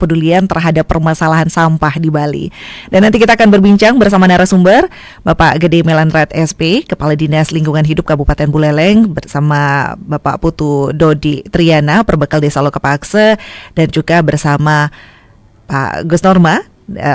kepedulian terhadap permasalahan sampah di Bali. Dan nanti kita akan berbincang bersama narasumber Bapak Gede Melantrat SP, Kepala Dinas Lingkungan Hidup Kabupaten Buleleng, bersama Bapak Putu Dodi Triana, Perbekal Desa Lokapaksa, dan juga bersama Pak Gus Norma,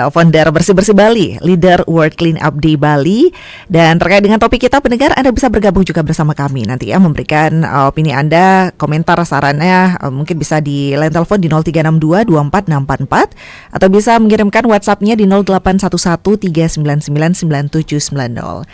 founder Bersih-Bersih Bali, leader World Clean Up Day Bali. Dan terkait dengan topik kita, pendengar, Anda bisa bergabung juga bersama kami nanti ya, memberikan opini Anda, komentar, sarannya, mungkin bisa di line telepon di 0362 24644 atau bisa mengirimkan WhatsApp-nya di 0811 399 9790.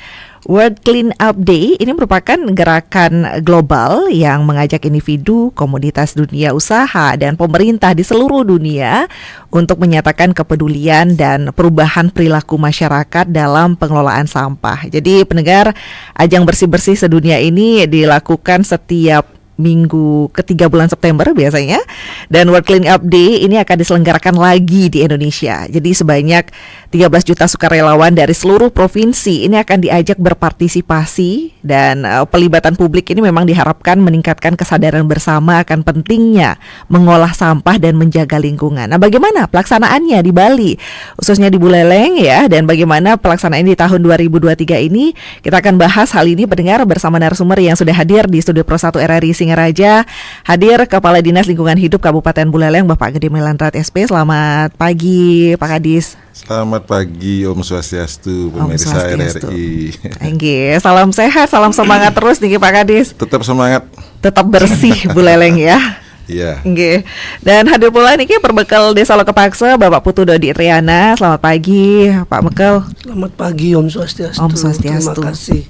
World Clean Up Day ini merupakan gerakan global yang mengajak individu, komunitas dunia usaha, dan pemerintah di seluruh dunia untuk menyatakan kepedulian dan perubahan perilaku masyarakat dalam pengelolaan sampah. Jadi pendengar, ajang bersih-bersih sedunia ini dilakukan setiap minggu ketiga bulan September biasanya, dan World Clean Up Day ini akan diselenggarakan lagi di Indonesia. Jadi sebanyak 13 juta sukarelawan dari seluruh provinsi ini akan diajak berpartisipasi, dan pelibatan publik ini memang diharapkan meningkatkan kesadaran bersama akan pentingnya mengolah sampah dan menjaga lingkungan. Nah, bagaimana pelaksanaannya di Bali, khususnya di Buleleng ya, dan bagaimana pelaksanaan di tahun 2023 ini? Kita akan bahas hal ini pendengar bersama narasumber yang sudah hadir di Studio Pro 1 RRI Singaraja. Hadir Kepala Dinas Lingkungan Hidup Kabupaten Buleleng, Bapak Gede Melantrat SP. Selamat pagi Pak Kadis. Selamat pagi, Om Swastiastu, pemirsa RRI. Enggih, salam sehat, salam semangat terus nih Pak Kadis. Tetap semangat. Tetap bersih Buleleng ya. Iya. Enggih. Dan hadir pula nih Perbekal Desa Lokapaksa, Bapak Putu Dodi Triana. Selamat pagi Pak Mekel. Selamat pagi Om Swastiastu. Om Swastiastu. Terima kasih.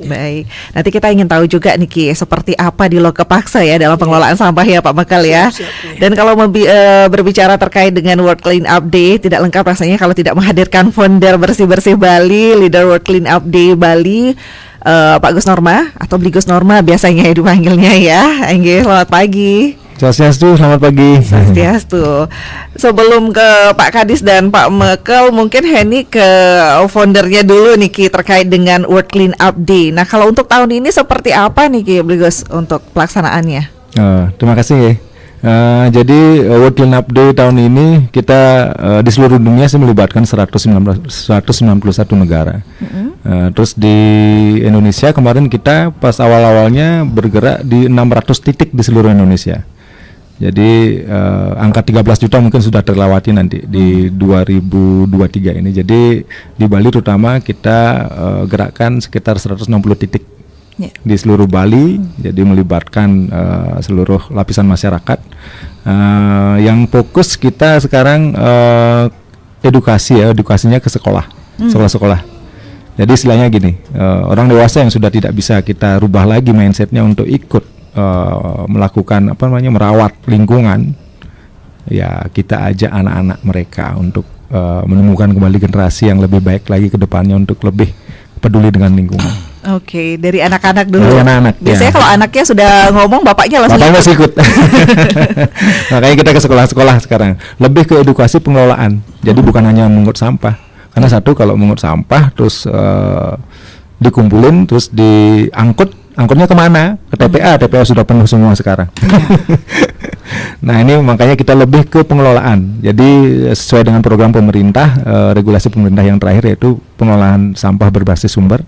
Baik, nanti kita ingin tahu juga nih Ki, seperti apa di Lokapaksa ya dalam pengelolaan sampah ya Pak Mekel ya. Dan kalau berbicara terkait dengan World Clean Up Day, tidak lengkap rasanya kalau tidak menghadirkan founder Bersih-Bersih Bali, leader World Clean Up Day Bali, Pak Gus Norma atau Bli Gus Norma biasanya dipanggilnya ya. Selamat pagi. Swastiastu, selamat pagi. Swastiastu. Sebelum ke Pak Kadis dan Pak Mekel, mungkin Heni ke foundernya dulu nih Ki, terkait dengan World Clean Up Day. Nah, kalau untuk tahun ini seperti apa nih Ki Bligos untuk pelaksanaannya? Terima kasih ya. Jadi World Clean Up Day tahun ini kita di seluruh dunia melibatkan 191 negara. Terus di Indonesia kemarin kita pas awal-awalnya bergerak di 600 titik di seluruh Indonesia. Jadi angka 13 juta mungkin sudah terlewati nanti di 2023 ini. Jadi di Bali terutama kita gerakkan sekitar 160 titik di seluruh Bali. Jadi melibatkan seluruh lapisan masyarakat. Yang fokus kita sekarang edukasinya ke sekolah, sekolah-sekolah. Jadi istilahnya gini, orang dewasa yang sudah tidak bisa kita rubah lagi mindsetnya untuk ikut melakukan merawat lingkungan, ya kita ajak anak-anak mereka untuk menemukan kembali generasi yang lebih baik lagi ke depannya untuk lebih peduli dengan lingkungan. Oke, dari anak-anak dulu. Dari anak-anak. Biasanya kalau anaknya sudah ngomong, bapaknya langsung ikut. Makanya kita ke sekolah-sekolah sekarang, lebih ke edukasi pengelolaan. Jadi bukan hanya mengut sampah. Karena satu, kalau mengut sampah terus dikumpulin terus angkutnya kemana? Ke TPA. TPA sudah penuh semua sekarang. Nah, ini makanya kita lebih ke pengelolaan. Jadi sesuai dengan program pemerintah, regulasi pemerintah yang terakhir yaitu pengelolaan sampah berbasis sumber,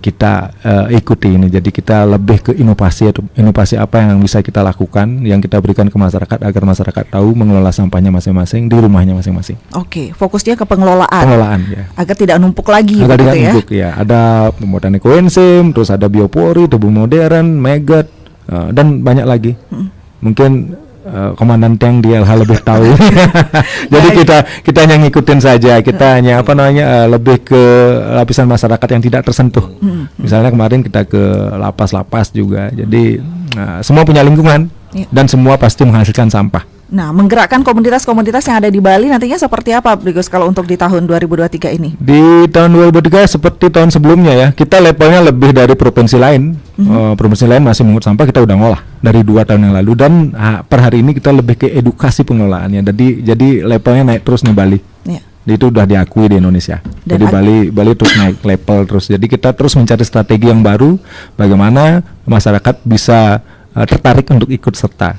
kita ikuti ini. Jadi kita lebih ke inovasi apa yang bisa kita lakukan, yang kita berikan ke masyarakat agar masyarakat tahu mengelola sampahnya masing-masing di rumahnya masing-masing. Oke, fokusnya ke pengelolaan ya. Agar tidak numpuk lagi. Agar tidak numpuk ya. Ada pembuatan ekoenzim, terus ada biopori, tubuh modern, maggot, dan banyak lagi. Mungkin Komandan Teng di LH lebih tahu. Jadi kita hanya ngikutin saja. Kita hanya lebih ke lapisan masyarakat yang tidak tersentuh. Misalnya kemarin kita ke lapas-lapas juga. Jadi semua punya lingkungan dan semua pasti menghasilkan sampah. Nah, menggerakkan komunitas-komunitas yang ada di Bali nantinya seperti apa, Gus, kalau untuk di tahun 2023 ini? Di tahun 2023 seperti tahun sebelumnya ya, kita levelnya lebih dari provinsi lain. Provinsi lain masih mengut sampah, kita udah ngolah dari 2 tahun yang lalu. Dan per hari ini kita lebih ke edukasi pengelolaannya. Jadi levelnya naik terus nih Bali. Itu udah diakui di Indonesia. Dan jadi Bali terus naik level terus. Jadi kita terus mencari strategi yang baru, bagaimana masyarakat bisa tertarik untuk ikut serta.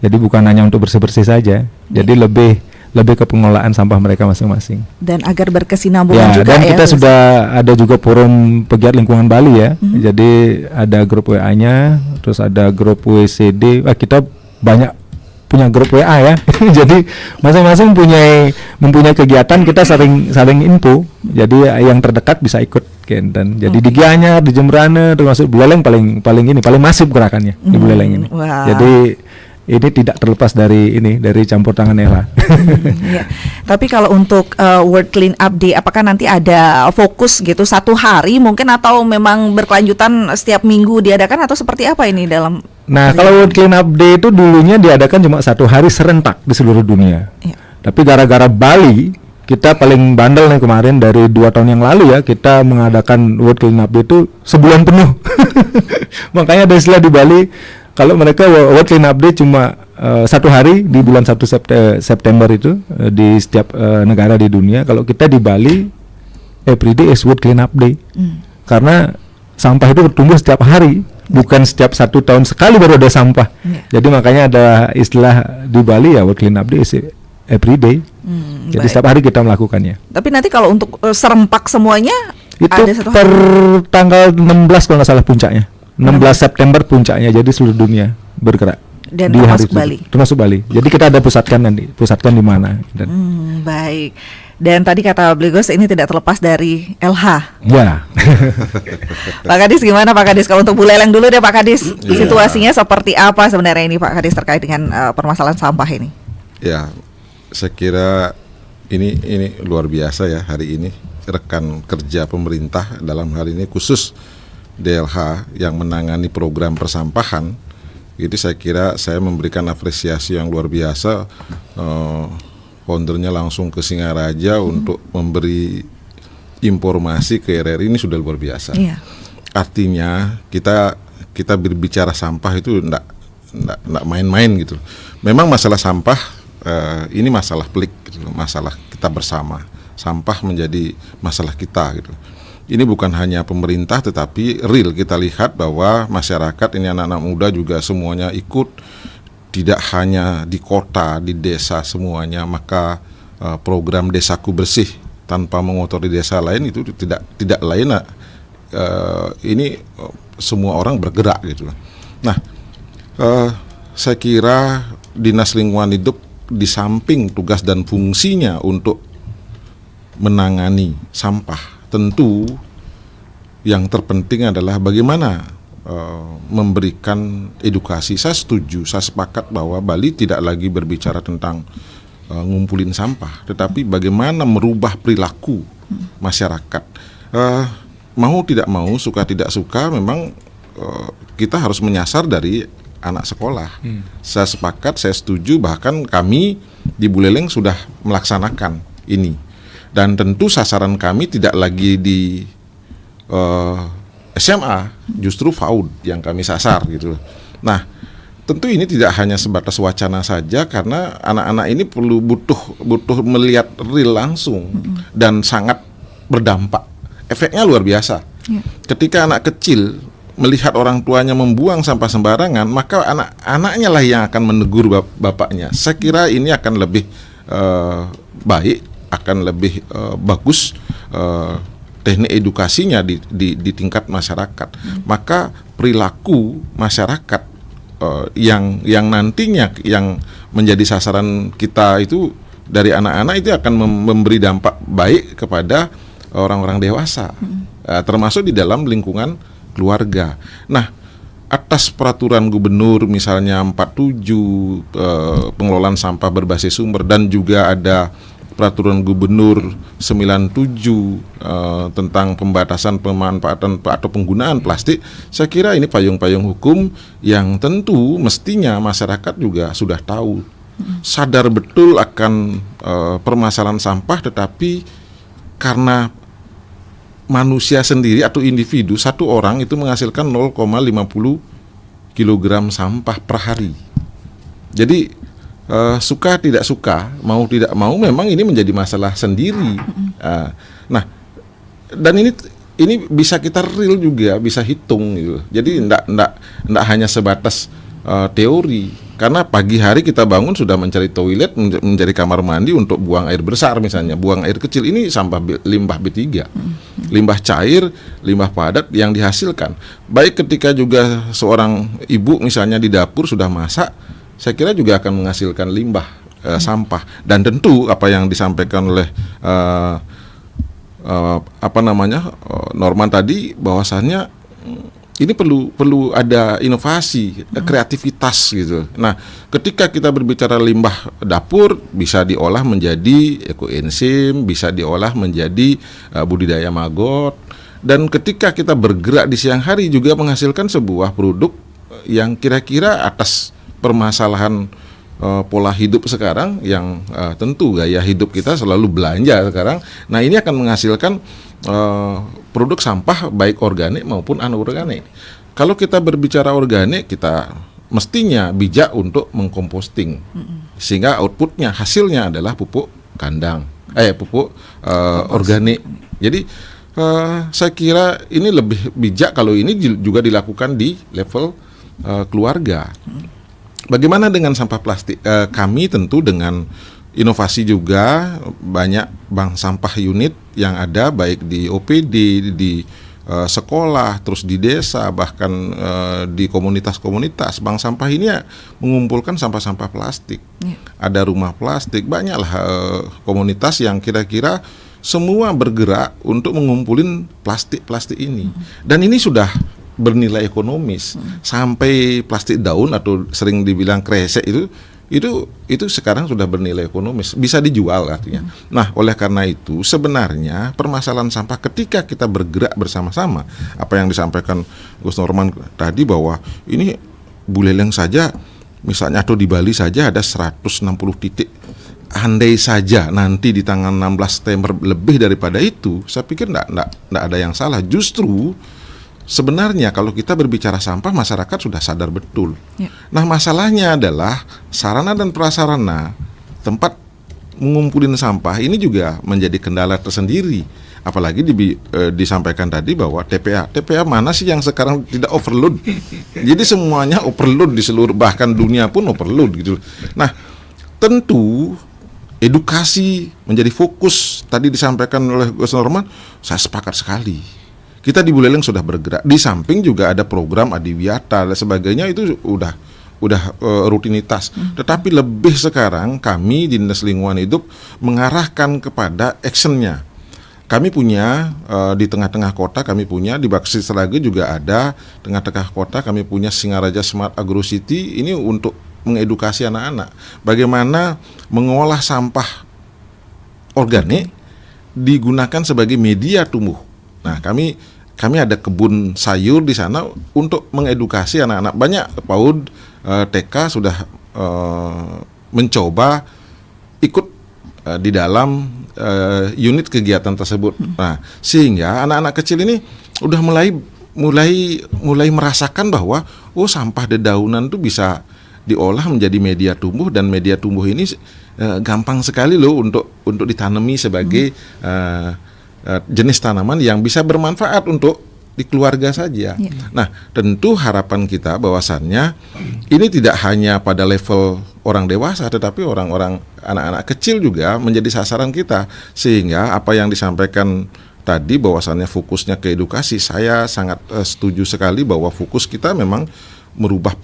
Jadi bukan hanya untuk bersih-bersih saja. Jadi lebih ke pengelolaan sampah mereka masing-masing. Dan agar berkesinambungan juga dan ya. kita sudah ada juga forum pegiat lingkungan Bali ya. Jadi ada grup WA-nya, terus ada grup WCD. Kita banyak punya grup WA ya. Jadi masing-masing mempunyai kegiatan, kita saling info. Jadi yang terdekat bisa ikut dan jadi di Gianyar, di Jemberana, termasuk Buleleng paling masif gerakannya di Buleleng ini. Wow. Jadi ini tidak terlepas dari campur tangan Ella. Ya. Tapi kalau untuk World Clean Up Day, apakah nanti ada fokus gitu satu hari mungkin, atau memang berkelanjutan setiap minggu diadakan, atau seperti apa ini dalam? Nah, kalau World Clean Up Day itu dulunya diadakan cuma satu hari serentak di seluruh dunia. Ya. Tapi gara-gara Bali, kita paling bandel nih kemarin dari 2 tahun yang lalu ya, kita mengadakan World Clean Up Day itu sebulan penuh. Makanya ada istilah di Bali, kalau mereka World Clean Up Day cuma satu hari di bulan 1 September itu di setiap negara di dunia. Kalau kita di Bali, every day is World Clean Up Day. Karena sampah itu bertumbuh setiap hari, bukan setiap 1 tahun sekali baru ada sampah. Jadi makanya ada istilah di Bali ya, World Clean Up Day is every day. Jadi setiap hari kita melakukannya. Tapi nanti kalau untuk serempak semuanya itu ada satu per hari. tanggal 16 kalau nggak salah puncaknya. 16 September puncaknya, jadi seluruh dunia bergerak. Dan di hari termasuk itu. Bali. Termasuk Bali. Jadi kita ada pusatkan di mana. Baik. Dan tadi kata Bligos ini tidak terlepas dari LH. Ya. Pak Kadis gimana Pak Kadis? Kalau untuk Buleleng dulu deh Pak Kadis, situasinya seperti apa sebenarnya ini Pak Kadis terkait dengan permasalahan sampah ini? Ya, saya kira ini luar biasa ya hari ini rekan kerja pemerintah dalam hal ini khusus DLH yang menangani program persampahan. Jadi saya kira saya memberikan apresiasi yang luar biasa. Foundernya langsung ke Singaraja untuk memberi informasi ke RRI, ini sudah luar biasa. Iya. Artinya kita berbicara sampah itu enggak main-main gitu. Memang masalah sampah ini masalah pelik gitu, masalah kita bersama. Sampah menjadi masalah kita gitu. Ini bukan hanya pemerintah tetapi real kita lihat bahwa masyarakat ini, anak-anak muda juga semuanya ikut, tidak hanya di kota, di desa semuanya. Maka program Desaku Bersih tanpa mengotori desa lain itu tidak lain ini semua orang bergerak gitu. Nah, saya kira Dinas Lingkungan Hidup di samping tugas dan fungsinya untuk menangani sampah, tentu yang terpenting adalah bagaimana memberikan edukasi. Saya setuju, saya sepakat bahwa Bali tidak lagi berbicara tentang ngumpulin sampah, tetapi bagaimana merubah perilaku masyarakat. Mau tidak mau, suka tidak suka, memang kita harus menyasar dari anak sekolah. Saya sepakat, saya setuju, bahkan kami di Buleleng sudah melaksanakan ini. Dan tentu sasaran kami tidak lagi di SMA, justru FAUD yang kami sasar gitu. Nah, tentu ini tidak hanya sebatas wacana saja, karena anak-anak ini butuh melihat real langsung dan sangat berdampak. Efeknya luar biasa. Ketika anak kecil melihat orang tuanya membuang sampah sembarangan, maka anak-anaknya lah yang akan menegur bapaknya. Saya kira ini akan lebih baik, akan lebih bagus teknik edukasinya di tingkat masyarakat. Maka perilaku masyarakat yang nantinya yang menjadi sasaran kita itu dari anak-anak itu akan memberi dampak baik kepada orang-orang dewasa, termasuk di dalam lingkungan keluarga. Nah, atas peraturan gubernur misalnya 47 pengelolaan sampah berbasis sumber, dan juga ada peraturan gubernur 97 tentang pembatasan pemanfaatan atau penggunaan plastik, saya kira ini payung-payung hukum yang tentu mestinya masyarakat juga sudah tahu, sadar betul akan permasalahan sampah, tetapi karena manusia sendiri atau individu, satu orang itu menghasilkan 0,50 kilogram sampah per hari. Jadi suka tidak suka, mau tidak mau, memang ini menjadi masalah sendiri. Nah, dan ini bisa kita real juga, bisa hitung gitu. Jadi enggak hanya sebatas teori. Karena pagi hari kita bangun sudah mencari toilet, mencari kamar mandi untuk buang air besar misalnya, buang air kecil, ini limbah B3. Limbah cair, limbah padat yang dihasilkan. Baik ketika juga seorang ibu misalnya di dapur sudah masak, saya kira juga akan menghasilkan limbah sampah. Dan tentu apa yang disampaikan oleh Norman tadi, bahwasannya ini perlu ada inovasi, kreativitas gitu. Nah, ketika kita berbicara limbah dapur, bisa diolah menjadi ekoenzim, bisa diolah menjadi budidaya maggot. Dan ketika kita bergerak di siang hari juga menghasilkan sebuah produk yang kira-kira atas permasalahan pola hidup sekarang yang tentu gaya hidup kita selalu belanja sekarang. Nah, ini akan menghasilkan produk sampah baik organik maupun anorganik. Kalau kita berbicara organik, kita mestinya bijak untuk mengkomposting, sehingga outputnya, hasilnya adalah pupuk kandang, pupuk organik. Jadi saya kira ini lebih bijak kalau ini juga dilakukan di level keluarga. Bagaimana dengan sampah plastik? Kami tentu dengan inovasi juga banyak bank sampah unit yang ada baik di OPD, di sekolah, terus di desa, bahkan di komunitas-komunitas. Bank sampah ini mengumpulkan sampah-sampah plastik. Ada rumah plastik, banyaklah komunitas yang kira-kira semua bergerak untuk mengumpulin plastik-plastik ini. Dan ini sudah bernilai ekonomis. Sampai plastik daun atau sering dibilang kresek itu sekarang sudah bernilai ekonomis, bisa dijual artinya. Nah, oleh karena itu sebenarnya permasalahan sampah ketika kita bergerak bersama-sama, apa yang disampaikan Gus Norman tadi, bahwa ini Buleleng saja misalnya atau di Bali saja ada 160 titik. Andai saja nanti di tanggal 16 September lebih daripada itu, saya pikir enggak ada yang salah. Justru sebenarnya kalau kita berbicara sampah, masyarakat sudah sadar betul. Nah, masalahnya adalah sarana dan prasarana tempat mengumpulin sampah ini juga menjadi kendala tersendiri. Apalagi disampaikan tadi bahwa TPA mana sih yang sekarang tidak overload? Jadi semuanya overload di seluruh, bahkan dunia pun overload gitu. Nah, tentu edukasi menjadi fokus. Tadi disampaikan oleh Gus Norman, saya sepakat sekali. Kita di Buleleng sudah bergerak. Di samping juga ada program Adiwiyata dan sebagainya, itu udah rutinitas. Tetapi lebih sekarang kami di Dinas Lingkungan Hidup mengarahkan kepada actionnya. Kami punya di tengah-tengah kota, kami punya di Baksi Seragen juga ada, tengah-tengah kota kami punya Singaraja Smart Agro City. Ini untuk mengedukasi anak-anak bagaimana mengolah sampah organik digunakan sebagai media tumbuh. Nah, kami ada kebun sayur di sana untuk mengedukasi anak-anak. Banyak PAUD TK sudah mencoba ikut di dalam unit kegiatan tersebut. Nah, sehingga anak-anak kecil ini udah mulai merasakan bahwa sampah dedaunan itu bisa diolah menjadi media tumbuh, dan media tumbuh ini gampang sekali loh untuk ditanami sebagai jenis tanaman yang bisa bermanfaat untuk di keluarga saja. Nah, tentu harapan kita bahwasannya ini tidak hanya pada level orang dewasa, tetapi orang-orang anak-anak kecil juga menjadi sasaran kita. Sehingga apa yang disampaikan tadi bahwasannya fokusnya ke edukasi, saya sangat setuju sekali bahwa fokus kita memang merubah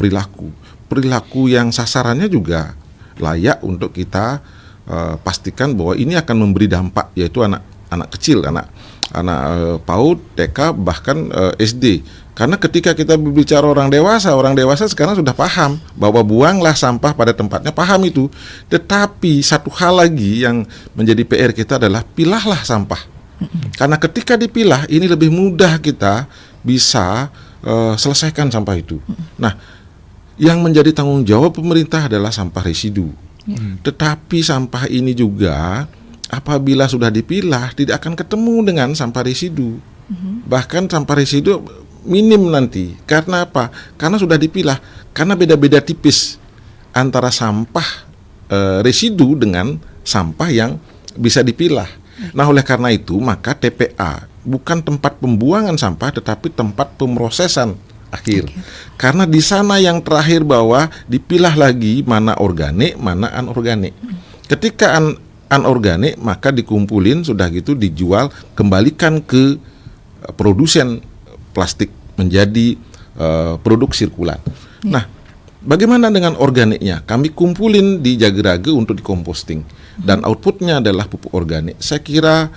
perilaku yang sasarannya juga layak untuk kita pastikan bahwa ini akan memberi dampak, yaitu anak kecil, anak PAUD, TK, bahkan SD. Karena ketika kita berbicara orang dewasa sekarang sudah paham bahwa buanglah sampah pada tempatnya, paham itu. Tetapi satu hal lagi yang menjadi PR kita adalah pilahlah sampah. Karena ketika dipilah ini lebih mudah kita bisa selesaikan sampah itu. Nah, yang menjadi tanggung jawab pemerintah adalah sampah residu. Tetapi sampah ini juga apabila sudah dipilah tidak akan ketemu dengan sampah residu. Bahkan sampah residu minim nanti. Karena apa? Karena sudah dipilah. Karena beda-beda tipis antara sampah residu dengan sampah yang bisa dipilah. Nah, oleh karena itu maka TPA bukan tempat pembuangan sampah, tetapi tempat pemrosesan akhir. Karena di sana yang terakhir bahwa dipilah lagi mana organik, mana anorganik. Ketika anorganik maka dikumpulin, sudah gitu dijual, kembalikan ke produsen plastik menjadi produk sirkular. Nah, bagaimana dengan organiknya? Kami kumpulin di Jagerage untuk dikomposting dan outputnya adalah pupuk organik. Saya kira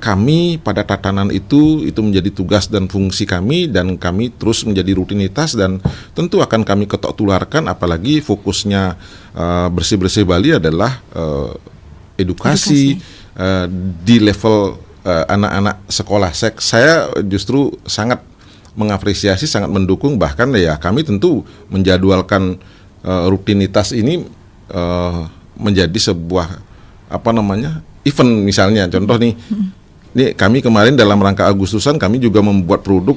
kami pada tatanan itu menjadi tugas dan fungsi kami, dan kami terus menjadi rutinitas, dan tentu akan kami ketok tularkan, apalagi fokusnya bersih-bersih Bali adalah edukasi. Di level anak-anak sekolah. Saya justru sangat mengapresiasi, sangat mendukung, bahkan ya kami tentu menjadwalkan rutinitas ini menjadi sebuah event misalnya. Contoh nih kami kemarin dalam rangka Agustusan kami juga membuat produk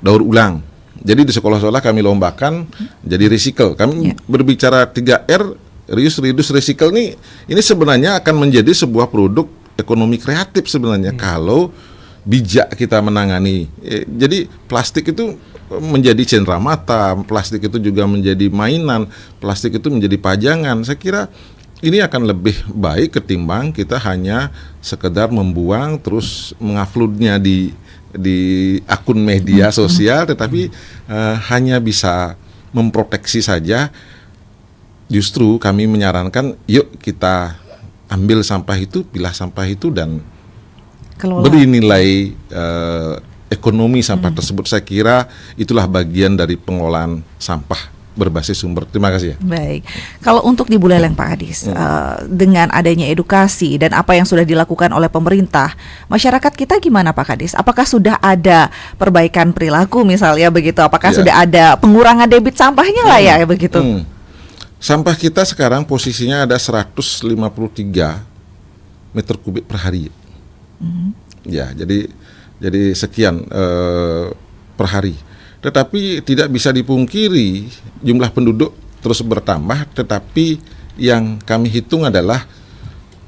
daur ulang. Jadi di sekolah-sekolah kami lombakan jadi recycle. Kami berbicara 3R, reuse, reduce, recycle ini sebenarnya akan menjadi sebuah produk ekonomi kreatif sebenarnya kalau bijak kita menangani. Jadi plastik itu menjadi cenderamata, plastik itu juga menjadi mainan, plastik itu menjadi pajangan. Saya kira ini akan lebih baik ketimbang kita hanya sekedar membuang terus menguploadnya di akun media sosial, tetapi hanya bisa memproteksi saja. Justru kami menyarankan, yuk kita ambil sampah itu, pilah sampah itu, dan Kelola. beri nilai ekonomi sampah tersebut. Saya kira itulah bagian dari pengelolaan sampah berbasis sumber. Terima kasih ya. Baik, kalau untuk di Buleleng Pak Hadis, dengan adanya edukasi dan apa yang sudah dilakukan oleh pemerintah, masyarakat kita gimana Pak Hadis? Apakah sudah ada perbaikan perilaku misalnya begitu? Apakah sudah ada pengurangan debit sampahnya lah ya begitu? Sampah kita sekarang posisinya ada 153 meter kubik per hari. Ya, jadi sekian per hari. Tetapi tidak bisa dipungkiri jumlah penduduk terus bertambah, tetapi yang kami hitung adalah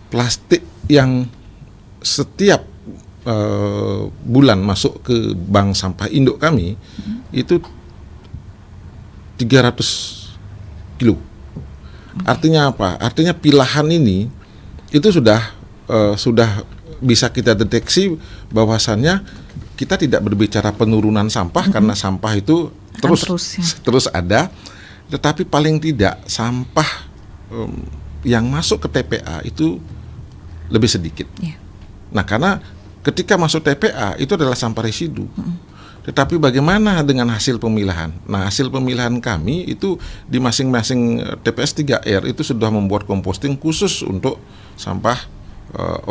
plastik yang setiap bulan masuk ke bank sampah induk kami itu 300 kilo. Artinya apa? Artinya pilahan ini itu sudah bisa kita deteksi bahwasannya kita tidak berbicara penurunan sampah karena sampah itu terus ada, tetapi paling tidak sampah yang masuk ke TPA itu lebih sedikit. Nah, karena ketika masuk TPA itu adalah sampah residu. Tetapi bagaimana dengan hasil pemilahan? Nah, hasil pemilahan kami itu di masing-masing TPS 3R itu sudah membuat composting khusus untuk sampah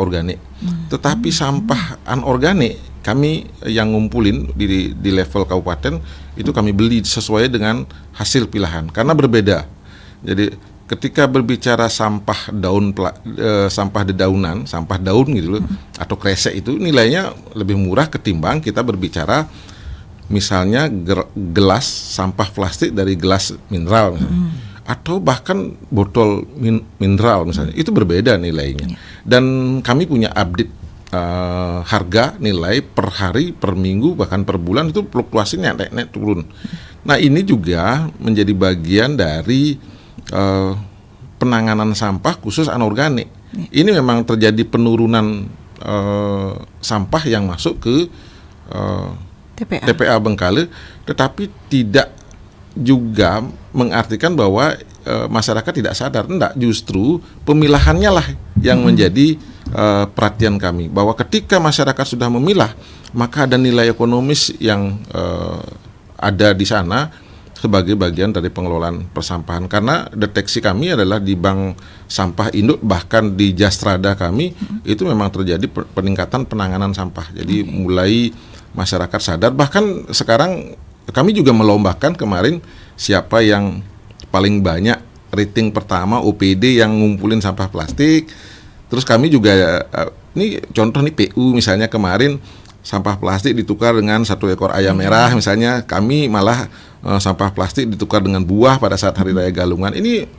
organik. Tetapi sampah anorganik kami yang ngumpulin di level kabupaten itu kami beli sesuai dengan hasil pilahan karena berbeda. Jadi ketika berbicara sampah sampah dedaunan, sampah daun gitu loh, atau kresek itu nilainya lebih murah ketimbang kita berbicara misalnya gelas sampah plastik dari gelas mineral misalnya. Atau bahkan botol mineral misalnya, itu berbeda nilainya. Dan kami punya update harga nilai per hari, per minggu, bahkan per bulan itu fluktuasinya naik turun. Nah, ini juga menjadi bagian dari penanganan sampah khusus anorganik. Ini memang terjadi penurunan sampah yang masuk ke TPA Bengkale, tetapi tidak juga mengartikan bahwa masyarakat tidak sadar. Enggak, justru pemilahannya lah yang menjadi perhatian kami, bahwa ketika masyarakat sudah memilah, maka ada nilai ekonomis yang ada di sana sebagai bagian dari pengelolaan persampahan. Karena deteksi kami adalah di bank sampah induk, bahkan di Jastrada kami itu memang terjadi peningkatan penanganan sampah. Jadi mulai masyarakat sadar, bahkan sekarang kami juga melombakan kemarin siapa yang paling banyak rating pertama OPD yang ngumpulin sampah plastik. Terus kami juga ini contoh nih PU misalnya kemarin sampah plastik ditukar dengan 1 ekor ayam merah misalnya, kami malah sampah plastik ditukar dengan buah pada saat Hari Raya Galungan. Ini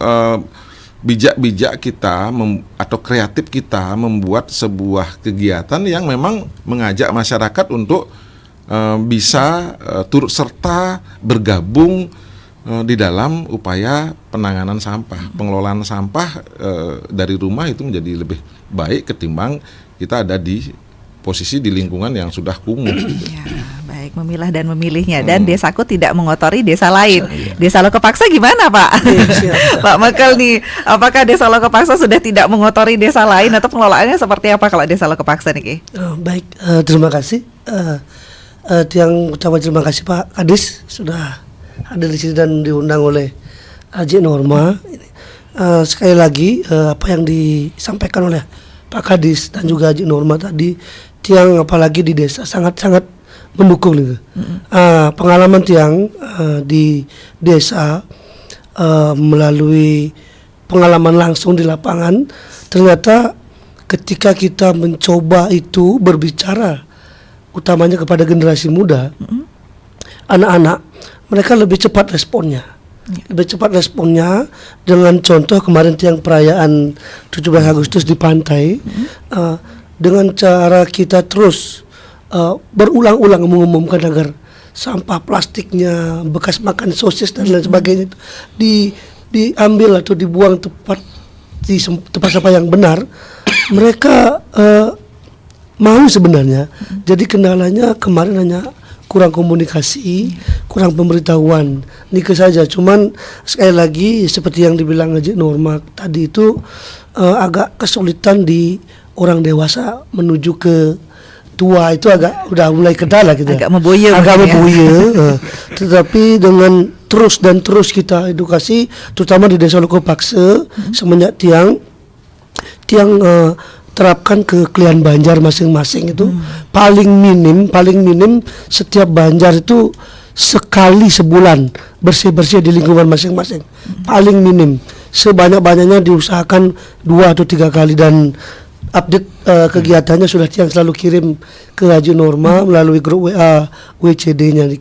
bijak-bijak kita atau kreatif kita membuat sebuah kegiatan yang memang mengajak masyarakat untuk bisa turut serta bergabung di dalam upaya penanganan sampah, pengelolaan sampah dari rumah itu menjadi lebih baik ketimbang kita ada di posisi di lingkungan yang sudah kumuh. Gitu. Ya, baik, memilah dan memilihnya. Dan desaku tidak mengotori desa lain. Desa Lokepaksa gimana, Pak? Pak Mekel nih, apakah desa Lokepaksa sudah tidak mengotori desa lain atau pengelolaannya seperti apa kalau desa Lokepaksa nih, Ki? Baik, terima kasih. Yang ucapan terima kasih Pak Kadis sudah hadir di sini dan diundang oleh Haji Norma. Sekali lagi apa yang disampaikan oleh Pak Kadis dan juga Haji Norma tadi, Tiang apalagi di desa sangat-sangat mendukung gitu. Pengalaman Tiang di desa melalui pengalaman langsung di lapangan, ternyata ketika kita mencoba itu berbicara utamanya kepada generasi muda, anak-anak, mereka lebih cepat responnya. Lebih cepat responnya dengan contoh kemarin Tiang perayaan 17 Agustus di pantai, dengan cara kita terus berulang-ulang mengumumkan agar sampah plastiknya, bekas makan sosis dan lain sebagainya itu diambil atau dibuang tepat di tempat sampah yang benar. Mereka mau sebenarnya, jadi kendalanya kemarin hanya kurang komunikasi, kurang pemberitahuan, nikah saja. Cuman sekali lagi seperti yang dibilang Haji Norma tadi itu agak kesulitan di orang dewasa menuju ke tua itu agak udah mulai kendala gitu. Agak memboya. Tetapi dengan terus kita edukasi, terutama di desa Lokepaksa, semenjak Tiang terapkan ke Klian Banjar masing-masing itu paling minim setiap Banjar itu sekali sebulan bersih-bersih di lingkungan masing-masing, paling minim, sebanyak-banyaknya diusahakan 2 atau 3 kali. Dan update kegiatannya sudah Tiang selalu kirim ke Haji Norma melalui grup WA WCD-nya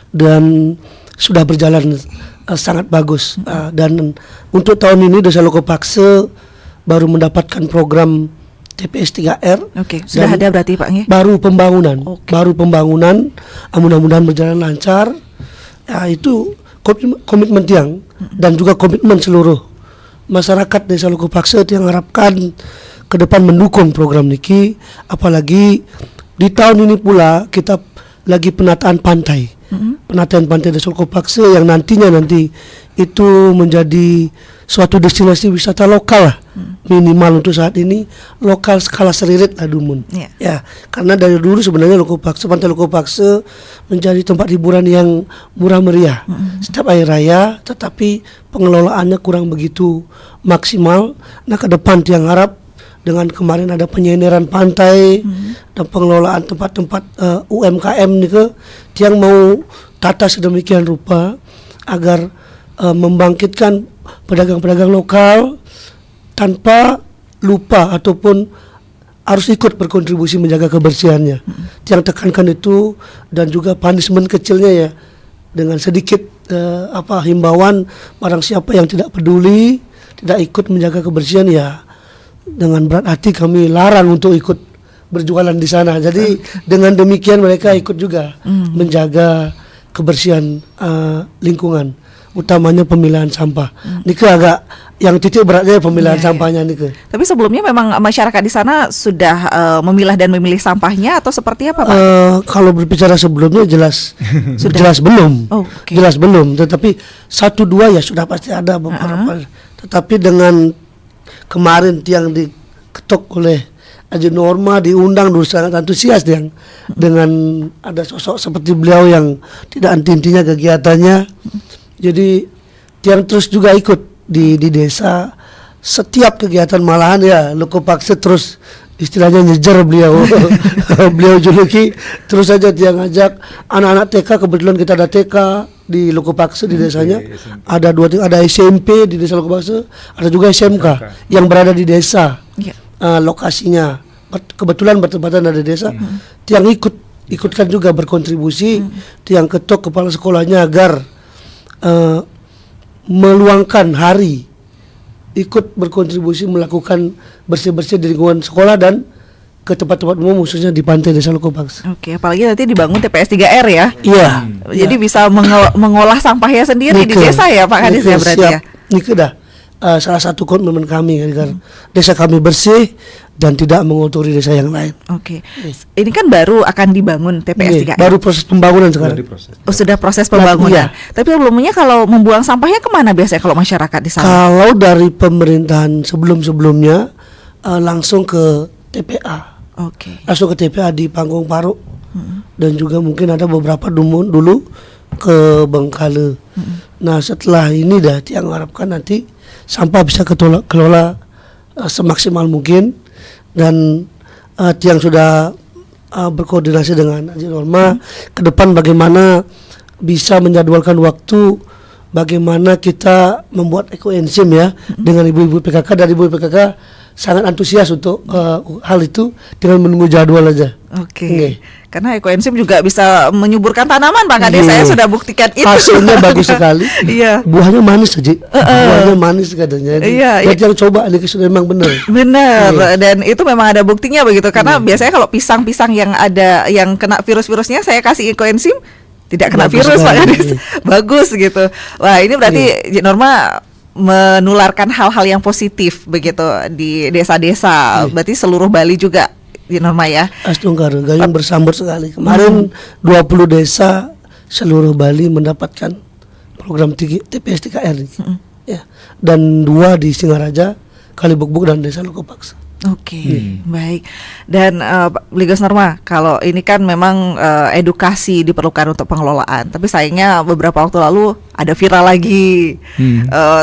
dan sudah berjalan sangat bagus. Dan untuk tahun ini desa Lokepaksa baru mendapatkan program TPS 3R. Oke, sudah ada berarti Pak ya? Baru pembangunan, mudah-mudahan berjalan lancar. Ya, itu komitmen Tiang dan juga komitmen seluruh masyarakat desa Lokepaksa yang harapkan ke depan mendukung program niki. Apalagi di tahun ini pula kita lagi penataan pantai. Penataan pantai desa Lokepaksa yang nanti itu menjadi suatu destinasi wisata lokal lah. Minimal untuk saat ini lokal skala seririt lah Dumun. Ya, karena dari dulu sebenarnya pantai Lokepaksa menjadi tempat hiburan yang murah meriah setiap hari raya, tetapi pengelolaannya kurang begitu maksimal. Nah, ke depan Tiang harap dengan kemarin ada penyenderan pantai dan pengelolaan tempat-tempat UMKM nih, Tiang mau tata sedemikian rupa agar membangkitkan pedagang-pedagang lokal tanpa lupa ataupun harus ikut berkontribusi menjaga kebersihannya. Yang tekankan itu, dan juga punishment kecilnya ya, dengan sedikit himbauan barang siapa yang tidak peduli, tidak ikut menjaga kebersihan ya dengan berat hati kami larang untuk ikut berjualan di sana. Jadi dengan demikian mereka ikut juga menjaga kebersihan lingkungan, utamanya pemilahan sampah. Nike agak yang titik beratnya pemilahan sampahnya Nike. Tapi sebelumnya memang masyarakat di sana sudah memilah dan memilih sampahnya atau seperti apa Pak? Kalau berbicara sebelumnya jelas jelas belum. Jelas belum, tetapi 1-2 ya sudah pasti ada beberapa. Tetapi dengan kemarin yang diketok oleh Haji Norma, diundang dulu sangat antusias dengan ada sosok seperti beliau yang tidak anti-intinya kegiatannya. Jadi Tiang terus juga ikut di desa setiap kegiatan, malahan ya Lokepaksa terus istilahnya nyejar beliau. Beliau juluki terus saja Tiang ngajak anak-anak TK. Kebetulan kita ada TK di Lokepaksa di desanya, ada SMP di desa Lokepaksa, ada juga SMK yang berada di desa. Lokasinya kebetulan bertepatan ada desa. Tiang ikutkan juga berkontribusi. Tiang ketok kepala sekolahnya agar meluangkan hari ikut berkontribusi melakukan bersih-bersih di lingkungan sekolah dan ke tempat-tempat umum khususnya di pantai Desa Lokopaksa. Oke, apalagi nanti dibangun TPS 3R ya. Iya. Jadi bisa mengolah sampahnya sendiri di desa ya Pak Kadis ya berarti ya. Ini dah salah satu komitmen kami agar desa kami bersih dan tidak mengotori desa yang lain. Oke. Ini kan baru akan dibangun TPS 3R. Baru proses pembangunan sekarang. Oh, sudah proses pembangunan. Iya. Tapi sebelumnya kalau membuang sampahnya kemana biasanya kalau masyarakat di sana? Kalau dari pemerintahan sebelum-sebelumnya langsung ke TPA. Oke. Langsung ke TPA di Panggung Paruk. Dan juga mungkin ada beberapa dulu ke Bengkale. Nah, setelah ini dah Tiang harapkan nanti sampah bisa kelola semaksimal mungkin, dan Tiang sudah berkoordinasi dengan Haji Norma ke depan bagaimana bisa menjadwalkan waktu, bagaimana kita membuat ekoenzim ya dengan ibu-ibu PKK, dan ibu PKK sangat antusias untuk hal itu dengan menunggu jadwal aja. Oke. Karena ekoenzim juga bisa menyuburkan tanaman Pak Kadis. Saya sudah buktikan itu. Hasilnya bagus sekali. Iya. Buahnya manis aja. Buahnya manis katanya. Iya. Yang coba ini sudah memang benar. Benar. Dan itu memang ada buktinya begitu. Karena biasanya kalau pisang-pisang yang ada yang kena virus-virusnya saya kasih ekoenzim tidak kena Bagus virus Pak sekali. Kadis. Bagus gitu. Wah, ini berarti Norma menularkan hal-hal yang positif begitu di desa-desa. Berarti seluruh Bali juga di Norma ya. Astungkar gayung bersambut sekali. Kemarin 20 desa seluruh Bali mendapatkan program TPS 3R ini. Ya. Dan 2 di Singaraja, Kalibukbuk dan Desa Lokopaksa. Oke, baik. Dan Pak Ligos Norma, kalau ini kan memang edukasi diperlukan untuk pengelolaan. Tapi sayangnya beberapa waktu lalu ada viral lagi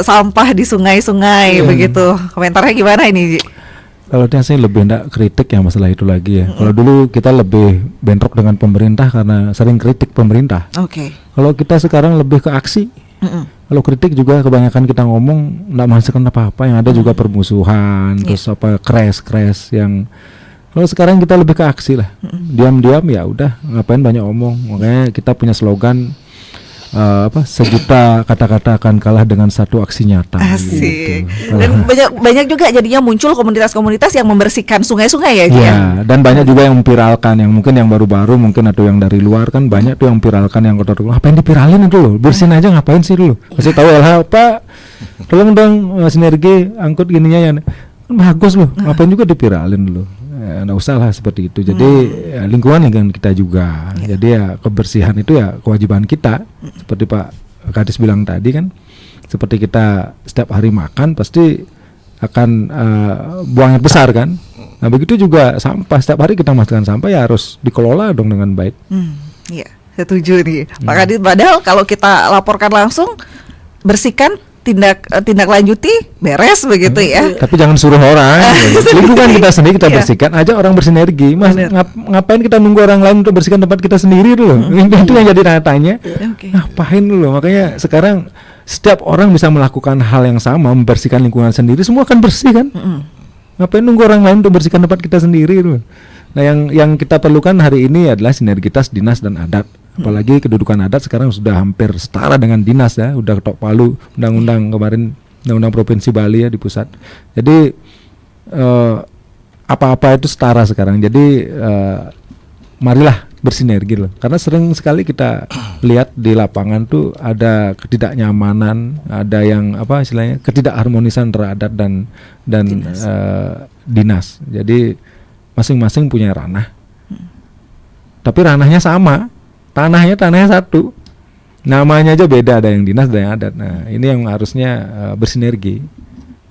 sampah di sungai-sungai begitu. Komentarnya gimana ini, Ji? Kalau dia sih lebih hendak kritik ya masalah itu lagi ya. Kalau dulu kita lebih bentrok dengan pemerintah karena sering kritik pemerintah. Oke. Kalau kita sekarang lebih ke aksi. Kalau kritik juga kebanyakan kita ngomong nggak menghasilkan apa-apa, yang ada juga permusuhan, terus apa crash yang. Kalau sekarang kita lebih ke aksi lah. Diam-diam ya udah, ngapain banyak omong. Makanya kita punya slogan sejuta kata-kata akan kalah dengan satu aksi nyata. Asik. Gitu. Dan banyak juga jadinya muncul komunitas-komunitas yang membersihkan sungai-sungai ya, Ji. Ya, dan banyak juga yang memviralkan, yang mungkin yang baru-baru mungkin atau yang dari luar kan banyak tuh yang viralkan yang kotor-kotor. Ngapain dipiralin itu loh? Bersihin aja ngapain sih dulu? Kasih tahu LH, Pak, tolong dong sinergi angkut gininya ya. Kan bagus loh. Ngapain juga dipiralin dulu? Nggak usah lah seperti itu. Jadi lingkungan kita juga. Jadi ya kebersihan itu ya kewajiban kita. Seperti Pak Kadis bilang tadi kan, seperti kita setiap hari makan pasti akan buang air besar kan. Nah begitu juga sampah, setiap hari kita masukkan sampah ya harus dikelola dong dengan baik. Iya, setuju nih Pak Kadis. Padahal kalau kita laporkan langsung, bersihkan, tindak lanjuti beres begitu ya. Tapi jangan suruh orang. Lingkungan kita sendiri kita bersihkan aja, orang bersinergi. Mas ngapain kita nunggu orang lain untuk bersihkan tempat kita sendiri dulu? Itu yang jadi tanya. Ngapain dulu? Makanya sekarang setiap orang bisa melakukan hal yang sama, membersihkan lingkungan sendiri, semua akan bersih kan? Ngapain nunggu orang lain untuk bersihkan tempat kita sendiri dulu? Nah, yang kita perlukan hari ini adalah sinergitas dinas dan adat. Apalagi kedudukan adat sekarang sudah hampir setara dengan dinas ya, udah ketok palu undang-undang kemarin, undang-undang provinsi Bali ya di pusat. Jadi apa-apa itu setara sekarang. Jadi marilah bersinergi loh. Karena sering sekali kita lihat di lapangan tuh ada ketidaknyamanan, ada yang apa istilahnya ketidakharmonisan antara adat dan dinas. Jadi masing-masing punya ranah. Tapi ranahnya sama. Tanahnya satu, namanya aja beda, ada yang dinas, ada yang adat. Nah ini yang harusnya bersinergi.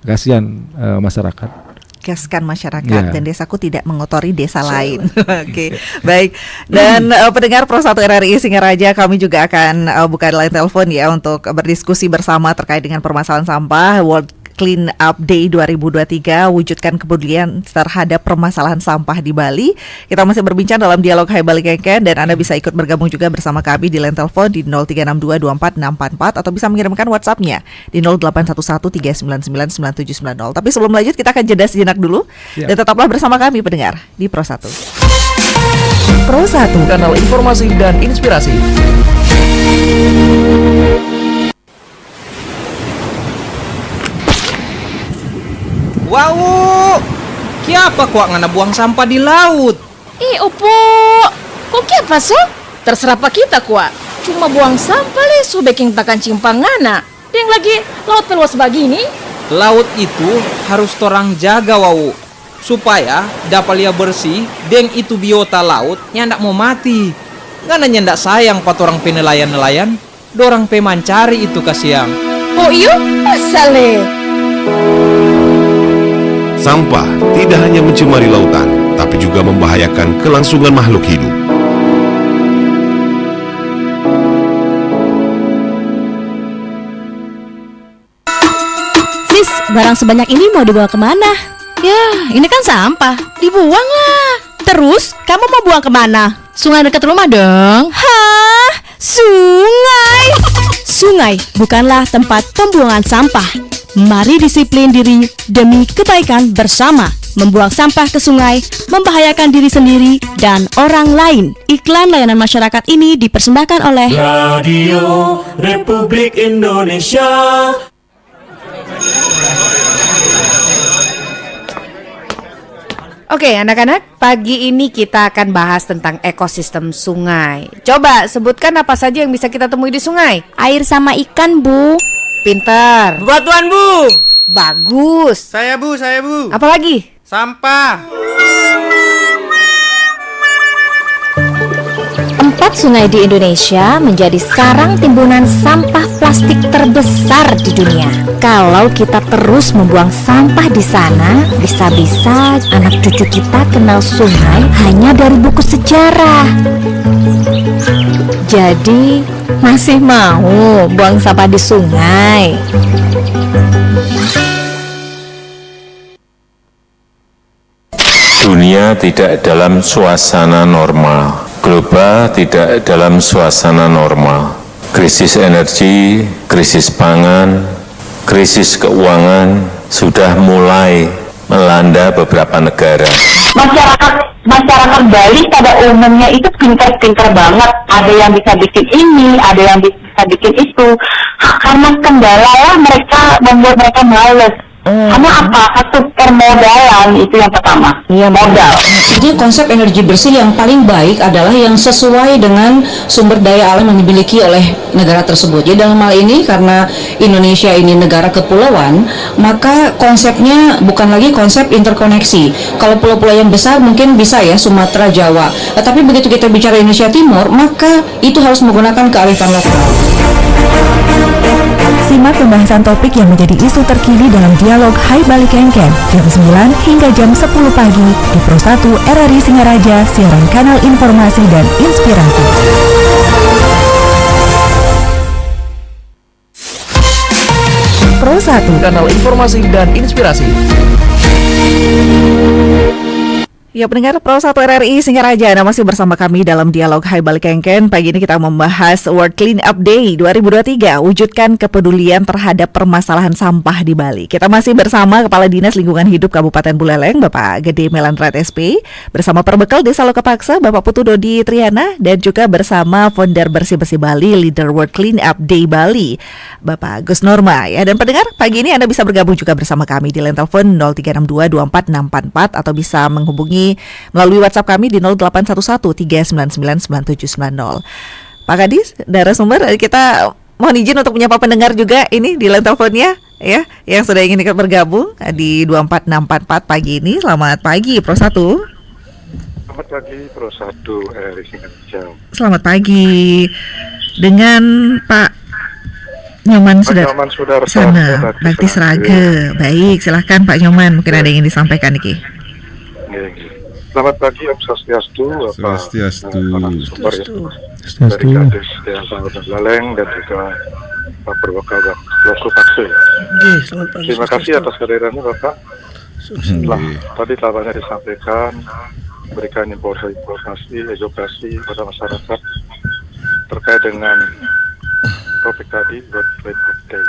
Kasihan masyarakat. Gaskan masyarakat dan desaku tidak mengotori desa lain. Oke, baik. Dan pendengar Pro 1 RRI Singaraja, kami juga akan buka line telepon ya untuk berdiskusi bersama terkait dengan permasalahan sampah. World Clean Up Day 2023, wujudkan kepedulian terhadap permasalahan sampah di Bali. Kita masih berbincang dalam dialog Hai Bali Keken, dan Anda bisa ikut bergabung juga bersama kami di line telepon di 0362244644 atau bisa mengirimkan WhatsApp-nya di 081139999790. Tapi sebelum lanjut kita akan jeda sejenak dulu. Dan tetaplah bersama kami pendengar di Pro 1. Pro 1, kanal informasi dan inspirasi. Wow, Kiapa kok ngana buang sampah di laut? Opo, kok kiapa so? Terserah pak kita kuat. Cuma buang sampah le so baking takan cimpangana. Deng lagi laut peluas begini. Laut itu harus torang jaga wau, supaya dapat lia bersih. Deng itu biota laut nyandak mau mati. Ngana nyandak sayang pat orang penelayan-nelayan. Dorang pemancari itu kasiang. Oh iyo, asal le. Sampah tidak hanya mencemari lautan, tapi juga membahayakan kelangsungan makhluk hidup. Sis, barang sebanyak ini mau dibawa kemana? Ya, ini kan sampah. Dibuang lah. Terus, kamu mau buang kemana? Sungai dekat rumah dong. Hah? Sungai? Sungai bukanlah tempat pembuangan sampah. Mari disiplin diri demi kebaikan bersama. Membuang sampah ke sungai membahayakan diri sendiri dan orang lain. Iklan layanan masyarakat ini dipersembahkan oleh Radio Republik Indonesia. Oke, anak-anak, pagi ini kita akan bahas tentang ekosistem sungai. Coba sebutkan apa saja yang bisa kita temui di sungai. air sama ikan, Bu. Pintar. Batuan Bu. Bagus. Saya Bu. Apa lagi? Sampah. 4 sungai di Indonesia menjadi sarang timbunan sampah plastik terbesar di dunia. Kalau kita terus membuang sampah di sana, bisa-bisa anak cucu kita kenal sungai hanya dari buku sejarah. Jadi, masih mau buang sampah di sungai? Dunia tidak dalam suasana normal. Global tidak dalam suasana normal. Krisis energi, krisis pangan, krisis keuangan sudah mulai melanda beberapa negara. Masyarakat Bali pada umumnya itu pintar-pintar banget. Ada yang bisa bikin ini, ada yang bisa bikin itu. Karena kendala lah mereka membuat mereka males. Karena apa? Satu permodalan itu yang pertama. Modal. Jadi konsep energi bersih yang paling baik adalah yang sesuai dengan sumber daya alam yang dimiliki oleh negara tersebut. Jadi dalam hal ini karena Indonesia ini negara kepulauan, maka konsepnya bukan lagi konsep interkoneksi. Kalau pulau-pulau yang besar mungkin bisa ya Sumatera, Jawa. Tapi begitu kita bicara Indonesia Timur, maka itu harus menggunakan kearifan lokal. Simak pembahasan topik yang menjadi isu terkini dalam dialog Hai Bali Kengken jam 9 hingga jam 10 pagi di Pro 1 RRI Singaraja, siaran kanal informasi dan inspirasi. Pro 1, kanal informasi dan inspirasi. Ya, pendengar Pro 1 RRI Singaraja, Anda masih bersama kami dalam dialog Hai Bali Kengken. Pagi ini kita membahas World Clean Up Day 2023, wujudkan kepedulian terhadap permasalahan sampah di Bali. Kita masih bersama Kepala Dinas Lingkungan Hidup Kabupaten Buleleng, Bapak Gede Melandrat SP, bersama Perbekal Desa Lokapaksa, Bapak Putu Dodi Triana, dan juga bersama founder Bersih-Bersih Bali, leader World Clean Up Day Bali, Bapak Gus Norma. Ya, dan pendengar, pagi ini Anda bisa bergabung juga bersama kami di line telepon 0362246644 atau bisa menghubungi melalui WhatsApp kami di 0811-399-9790. Pak Kadis, narasumber, kita mohon izin untuk menyapa pendengar juga ini di line teleponnya ya, yang sudah ingin ikut bergabung di 24644 pagi ini. Selamat pagi Pro 1. Selamat pagi Pro 1 RRI Singaraja. Selamat pagi dengan Pak Nyoman sudah sana, Bakti Seraga. Baik, silahkan Pak Nyoman, mungkin ada yang ingin disampaikan Niki. Selamat pagi, Om Swastiastu, Swastiastu. Dari Kadis Desa Buleleng dan juga Pak Perbekal dan Lokapaksa. Terima kasih atas kehadirannya Bapak. Setelah tadi banyak disampaikan, berikan informasi, edukasi pada masyarakat terkait dengan topik tadi, World Clean Up Day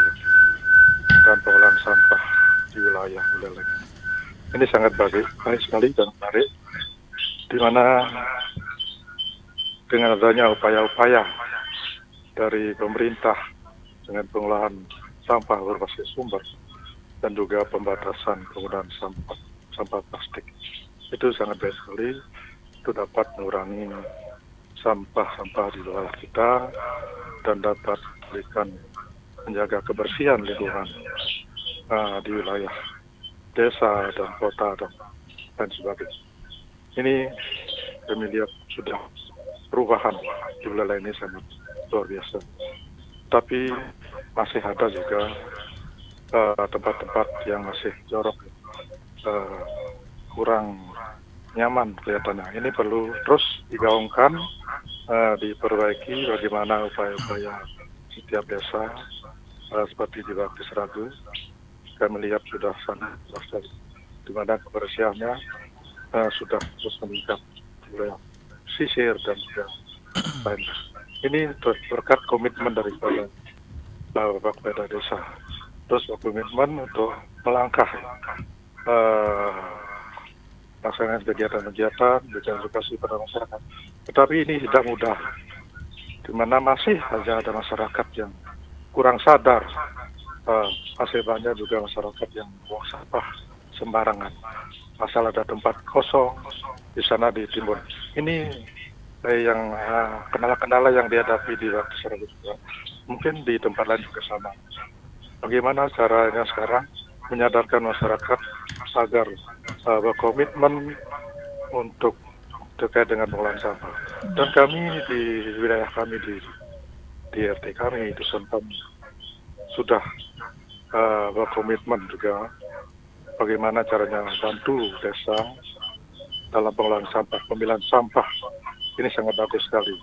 dan pengolahan sampah di wilayah Buleleng. Ini sangat baik sekali dan menarik, di mana dengan adanya upaya-upaya dari pemerintah dengan pengolahan sampah berbasis sumber dan juga pembatasan penggunaan sampah sampah plastik. Itu sangat baik sekali. Itu dapat mengurangi sampah-sampah di wilayah kita dan dapat menjaga kebersihan lingkungan di wilayah desa dan kota dan lain sebagainya. Ini kami lihat sudah perubahan di wilayah ini sangat luar biasa. Tapi masih ada juga tempat-tempat yang masih jorok, kurang nyaman kelihatannya. Ini perlu terus digaungkan, diperbaiki bagaimana upaya-upaya setiap desa seperti di Bakti Seragu. Kami melihat sudah sangat luas di mana kebersihannya sudah terus meningkat di wilayah sisir dan juga lain. Ini berkat komitmen daripada Bapak Kepala Desa. Terus komitmen untuk melangkah melaksanakan kegiatan-kegiatan, berikan edukasi pada masyarakat. Tetapi ini tidak mudah, di mana masih saja ada masyarakat yang kurang sadar. Masih banyak juga masyarakat yang buang sampah sembarangan. Asal ada tempat kosong di sana ditimbun. Ini yang kendala-kendala yang dihadapi di Bakti Seragu juga. Mungkin di tempat lain juga sama. Bagaimana caranya sekarang menyadarkan masyarakat agar berkomitmen untuk terkait dengan pengelolaan sampah. Dan kami di wilayah kami di RT kami itu sempat sudah berkomitmen juga bagaimana caranya bantu desa dalam pengelolaan sampah, pemilihan sampah. Ini sangat bagus sekali,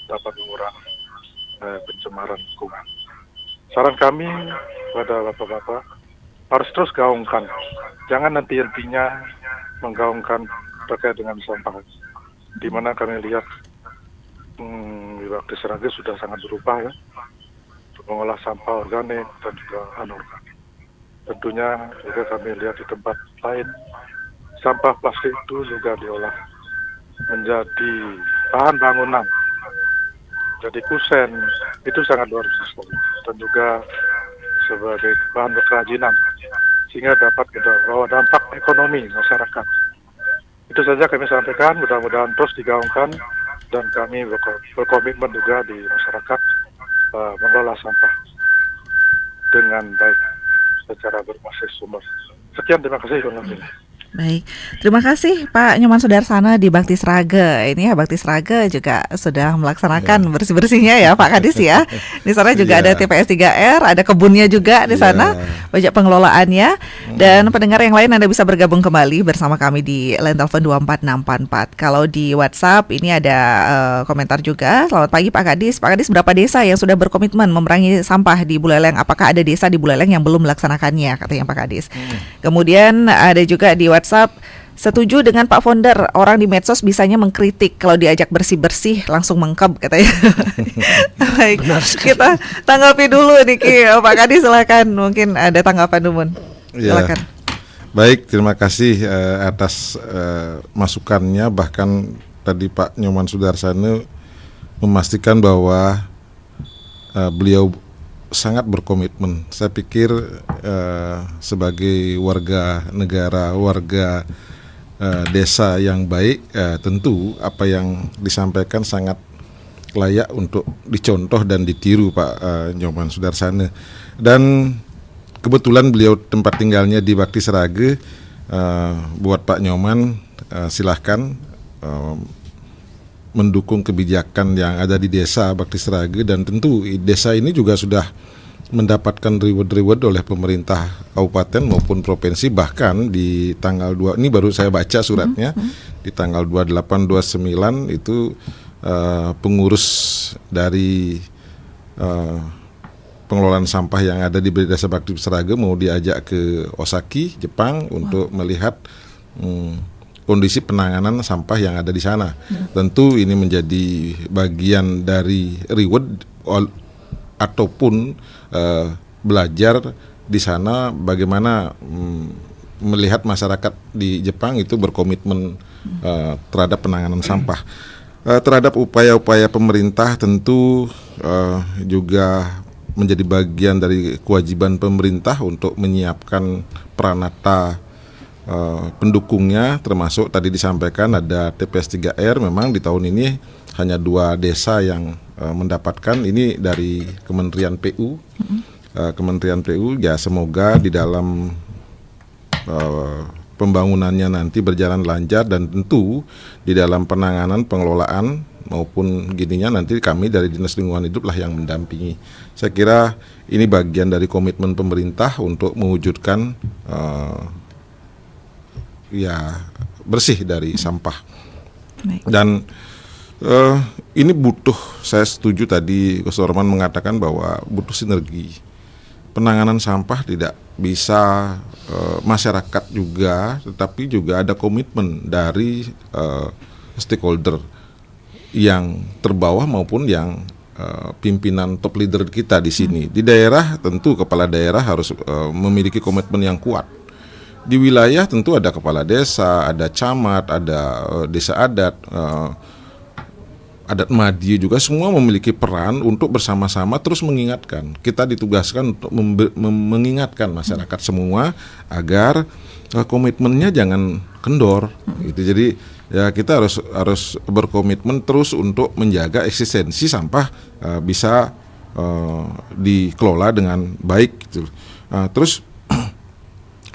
dapat mengurangi pencemaran lingkungan. Saran kami pada bapak-bapak harus terus gaungkan, jangan nanti-nantinya menggaungkan terkait dengan sampah. Di mana kami lihat di Bakti Seragu sudah sangat berubah ya, untuk mengolah sampah organik dan juga anorganik. Tentunya juga kami lihat di tempat lain sampah plastik itu juga diolah menjadi bahan bangunan, jadi kusen, itu sangat luar biasa dan juga sebagai bahan kerajinan sehingga dapat membawa dampak ekonomi masyarakat. Itu saja kami sampaikan, mudah-mudahan terus digaungkan dan kami berkomitmen juga di masyarakat mengelola sampah dengan baik secara berbasis sumber. Sekian, terima kasih. Baik, terima kasih Pak Nyoman Sudarsana di Bakti Seraga. Ini ya Bakti Seraga juga sudah melaksanakan bersih-bersihnya ya Pak Kadis ya. Di sana juga ada TPS 3R, ada kebunnya juga di sana, banyak pengelolaannya. Dan pendengar yang lain Anda bisa bergabung kembali bersama kami di line telepon 24644. Kalau di WhatsApp ini ada komentar juga. Selamat pagi Pak Kadis. Pak Kadis, berapa desa yang sudah berkomitmen memerangi sampah di Buleleng? Apakah ada desa di Buleleng yang belum melaksanakannya, katanya Pak Kadis. Kemudian ada juga di WhatsApp, setuju dengan Pak Founder, orang di medsos bisanya mengkritik, kalau diajak bersih-bersih langsung mengkeb, katanya. Baik, kita tanggapi dulu nih Pak Kadis, silakan, mungkin ada tanggapan Dumun. Silakan. Baik, terima kasih atas masukannya. Bahkan tadi Pak Nyoman Sudarsana memastikan bahwa beliau sangat berkomitmen. Saya pikir sebagai warga negara, warga desa yang baik, tentu apa yang disampaikan sangat layak untuk dicontoh dan ditiru Pak Nyoman Sudarsana. Dan kebetulan beliau tempat tinggalnya di Bakti Seragu. Buat Pak Nyoman, silahkan mendukung kebijakan yang ada di desa Bakti Seragu, dan tentu desa ini juga sudah mendapatkan reward oleh pemerintah kabupaten maupun provinsi. Bahkan di tanggal 2, ini baru saya baca suratnya, di tanggal 28, 29 itu pengurus dari pengelolaan sampah yang ada di desa Bakti Seragu mau diajak ke Osaka, Jepang untuk melihat kondisi penanganan sampah yang ada di sana. Tentu ini menjadi bagian dari reward ataupun belajar di sana bagaimana melihat masyarakat di Jepang itu berkomitmen terhadap penanganan sampah. Terhadap upaya-upaya pemerintah tentu juga menjadi bagian dari kewajiban pemerintah untuk menyiapkan peranata pendukungnya, termasuk tadi disampaikan ada TPS 3R. Memang di tahun ini hanya 2 desa yang mendapatkan ini dari Kementerian PU. Kementerian PU, ya semoga di dalam pembangunannya nanti berjalan lancar, dan tentu di dalam penanganan pengelolaan maupun gininya nanti kami dari Dinas Lingkungan Hidup lah yang mendampingi. Saya kira ini bagian dari komitmen pemerintah untuk mewujudkan ya bersih dari sampah. Dan ini butuh, saya setuju tadi Gus Dorman mengatakan bahwa butuh sinergi. Penanganan sampah tidak bisa masyarakat juga, tetapi juga ada komitmen dari stakeholder yang terbawah maupun yang pimpinan top leader kita di sini. Di daerah tentu kepala daerah harus memiliki komitmen yang kuat. Di wilayah tentu ada kepala desa, ada camat, ada desa adat, adat madya juga, semua memiliki peran untuk bersama-sama terus mengingatkan. Kita ditugaskan untuk mengingatkan masyarakat semua agar komitmennya jangan kendor gitu. Jadi ya kita harus berkomitmen terus untuk menjaga eksistensi sampah bisa dikelola dengan baik gitu. Terus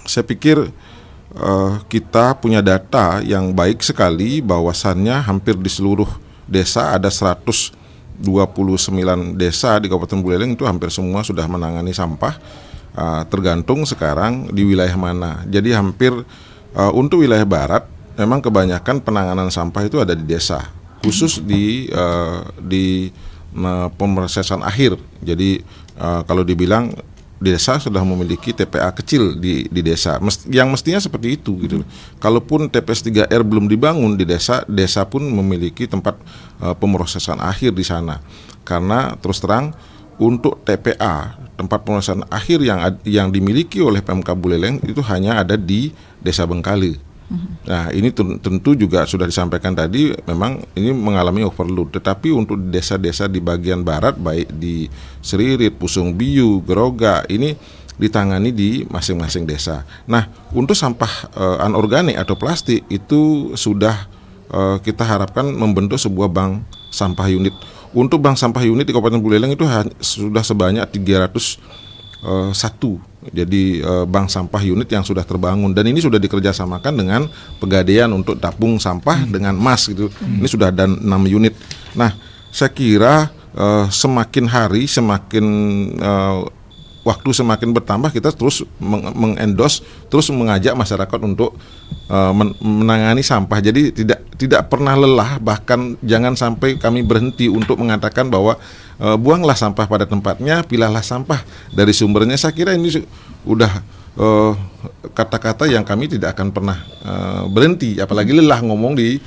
saya pikir kita punya data yang baik sekali bahwasannya hampir di seluruh desa ada 129 desa di Kabupaten Buleleng itu hampir semua sudah menangani sampah, tergantung sekarang di wilayah mana. Jadi hampir untuk wilayah barat memang kebanyakan penanganan sampah itu ada di desa, khusus di pemrosesan akhir. Jadi kalau dibilang desa sudah memiliki TPA kecil di desa, yang mestinya seperti itu gitu. Kalaupun TPS 3R belum dibangun di desa, desa pun memiliki tempat pemrosesan akhir di sana. Karena terus terang untuk TPA, tempat pemrosesan akhir yang dimiliki oleh PMK Buleleng itu hanya ada di Desa Bengkale. Nah ini tentu juga sudah disampaikan tadi, memang ini mengalami overload. Tetapi untuk desa-desa di bagian barat, baik di Seririt, Pusung Biu, Geroga, ini ditangani di masing-masing desa. Nah untuk sampah anorganik atau plastik itu sudah kita harapkan membentuk sebuah bank sampah unit. Untuk bank sampah unit di Kabupaten Buleleng itu sudah sebanyak 301. Jadi bank sampah unit yang sudah terbangun, dan ini sudah dikerjasamakan dengan Pegadaian untuk tabung sampah dengan MAS gitu. Ini sudah ada 6 unit. Nah, saya kira semakin hari semakin waktu semakin bertambah, kita terus mengendorse, terus mengajak masyarakat untuk menangani sampah. Jadi tidak pernah lelah, bahkan jangan sampai kami berhenti untuk mengatakan bahwa buanglah sampah pada tempatnya, pilahlah sampah dari sumbernya. Saya kira ini udah kata-kata yang kami tidak akan pernah berhenti, apalagi lelah ngomong di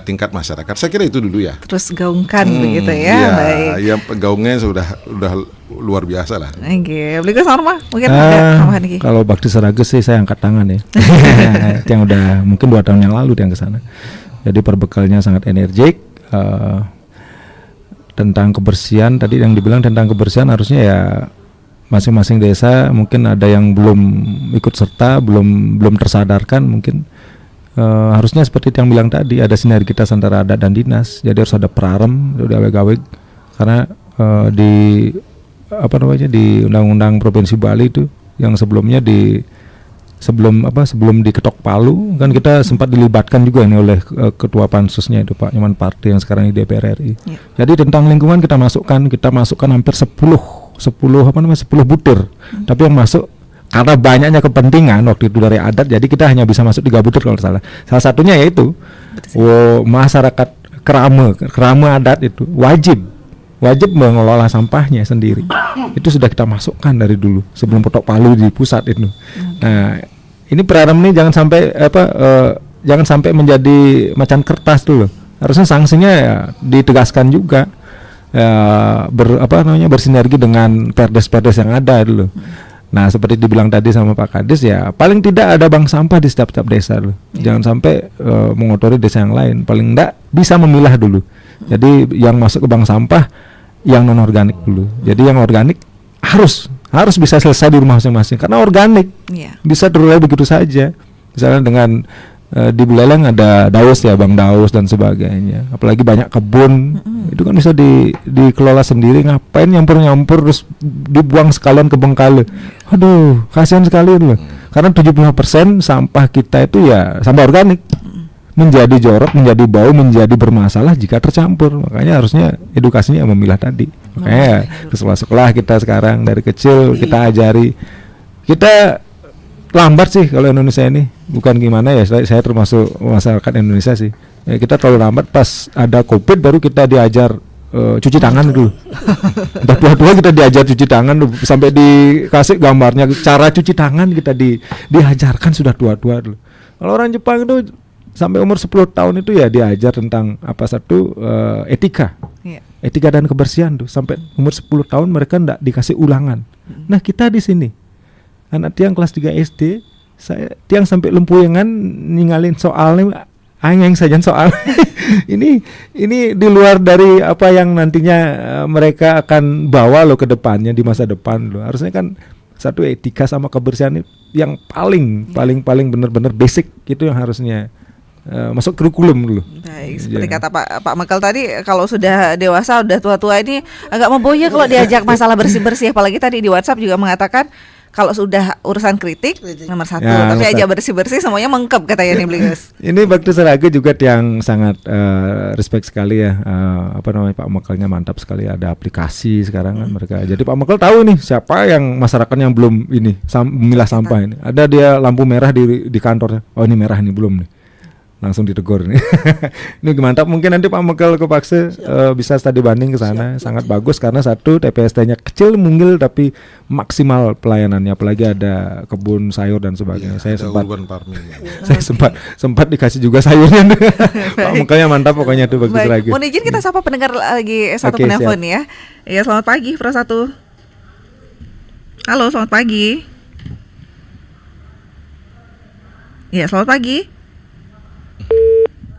tingkat masyarakat. Saya kira itu dulu ya. Terus gaungkan begitu ya. Iya, Baik. ya gaungnya sudah luar biasa lah. Oke, Blikus Norma mungkin ada tambahan lagi. Kalau Bakti Serages sih saya angkat tangan ya. Yang udah mungkin 2 tahun yang lalu dia ke sana. Jadi perbekalnya sangat energik. Tentang kebersihan tadi yang dibilang tentang kebersihan, harusnya ya masing-masing desa mungkin ada yang belum ikut serta, belum tersadarkan mungkin. Harusnya seperti yang bilang tadi, ada sinergitas antara adat dan dinas. Jadi harus ada prarem, udah aweg-aweg, karena di Undang-Undang Provinsi Bali itu yang sebelumnya sebelum diketok palu kan kita sempat dilibatkan juga nih oleh ketua pansusnya itu Pak Nyoman Parti yang sekarang di DPR RI. Jadi tentang lingkungan kita masukkan hampir 10 butir. Tapi yang masuk karena banyaknya kepentingan waktu itu dari adat, jadi kita hanya bisa masuk 3 butir kalau salah. Salah satunya yaitu masyarakat kerama adat itu wajib mengelola sampahnya sendiri. Itu sudah kita masukkan dari dulu sebelum ketok palu di pusat itu. Nah, ini prarem ini jangan sampai menjadi macan kertas dulu. Harusnya sanksinya ya ditegaskan juga. Bersinergi dengan perdes-perdes yang ada dulu. Nah, seperti dibilang tadi sama Pak Kadis, ya paling tidak ada bank sampah di setiap desa dulu. Jangan sampai mengotori desa yang lain. Paling enggak bisa memilah dulu. Jadi yang masuk ke bank sampah yang non organik dulu. Jadi yang organik harus bisa selesai di rumah masing-masing karena organik. Bisa terurai begitu saja. Misalnya dengan di Buleleng ada Daus ya, Bang Daus dan sebagainya. Apalagi banyak kebun, itu kan bisa dikelola sendiri. Ngapain nyampur terus dibuang sekalian ke Bengkale? Aduh, kasihan sekali loh. Karena 75% sampah kita itu ya sampah organik. Menjadi jorok, menjadi bau, menjadi bermasalah jika tercampur. Makanya harusnya edukasinya memilah tadi. Makanya ke sekolah-sekolah kita sekarang dari kecil kita ajari. Kita lambat sih kalau Indonesia ini. Bukan gimana ya, saya termasuk masyarakat Indonesia sih. Ya, kita terlalu lambat, pas ada COVID baru kita diajar cuci tangan dulu. Udah tua-tua kita diajar cuci tangan, sampai dikasih gambarnya cara cuci tangan kita diajarkan sudah tua-tua dulu. Kalau orang Jepang itu sampai umur 10 tahun itu ya diajar tentang etika. Etika dan kebersihan tuh. Sampai umur 10 tahun mereka enggak dikasih ulangan. Nah, kita di sini anak tiang kelas 3 SD, saya tiang sampai lempuyengan ninggalin soalnya yang saja soal. ini di luar dari apa yang nantinya mereka akan bawa lo ke depannya di masa depan lo. Harusnya kan satu etika sama kebersihan yang paling benar-benar basic itu yang harusnya masuk kurikulum dulu. Baik, seperti kata Pak Mekel tadi, kalau sudah dewasa, udah tua-tua ini agak memboya kalau diajak masalah bersih-bersih. Apalagi tadi di WhatsApp juga mengatakan kalau sudah urusan kritik nomor 1, tapi aja bersih-bersih semuanya mengkep katanya nih Bligus. Ini Bakti Seraga juga yang sangat respect sekali ya. Pak Mekelnya mantap sekali, ada aplikasi sekarang kan mereka. Jadi Pak Mekel tahu nih siapa yang masyarakat yang belum ini memilah sampah ini. Ada dia lampu merah di kantornya. Oh, ini merah ini belum nih. Langsung ditegur nih. Ini mantap. Mungkin nanti Pak Mekel ke Pakse bisa studi banding ke sana. Sangat bagus karena satu TPST-nya kecil mungil tapi maksimal pelayanannya. Apalagi ada kebun sayur dan sebagainya. Saya sempat dikasih juga sayurnya. Pak Mekelnya mantap pokoknya tuh bagus lagi. Mohon izin kita sapa pendengar lagi satu penelpon ya. Ya, selamat pagi Pro 1. Halo, selamat pagi. Ya, selamat pagi.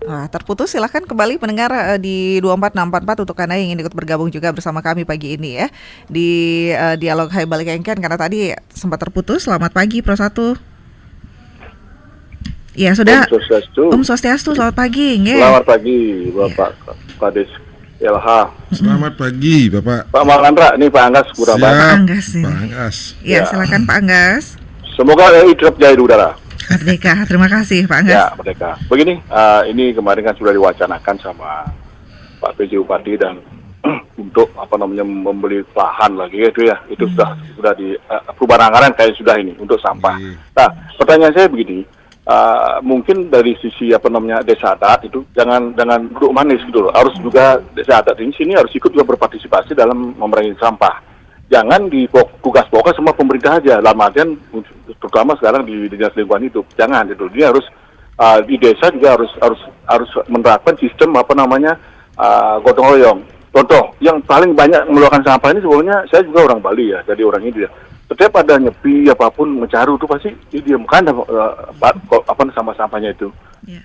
Wah, terputus. Silahkan kembali pendengar di 24644 untuk Anda yang ingin ikut bergabung juga bersama kami pagi ini ya di Dialog Hai Balik Engken, karena tadi sempat terputus. Selamat pagi Pro 1. Ya, sudah. Om Swastiastu, selamat pagi. Selamat pagi Bapak Kades LH. Selamat pagi Bapak. Pak Malandra, ini Pak Anggas Kuraba. Pak Anggas. Pak Anggas. Ya, silakan Pak Anggas. Semoga hidup jaya di udara. Merdeka, terima kasih Pak Anggas. Ya, merdeka. Begini, ini kemarin kan sudah diwacanakan sama Pak PJ Bupati dan untuk membeli lahan lagi itu ya, itu sudah di perubahan anggaran kayak sudah ini untuk sampah. Nah, pertanyaan saya begini, mungkin dari sisi desa adat itu jangan duduk manis gitu loh, harus juga desa adat ini sini harus ikut juga berpartisipasi dalam memerangi sampah. Jangan tugas-tugas semua pemerintah aja, dalam artian terutama sekarang di dinas lingkungan hidup. Jangan itu. Dia harus di desa juga harus menerapkan sistem gotong royong. Contoh yang paling banyak mengeluarkan sampah ini sebenarnya saya juga orang Bali ya, jadi orang ini dia. Setiap ada nyepi apapun mencaru itu pasti didiamkan sama sampahnya itu.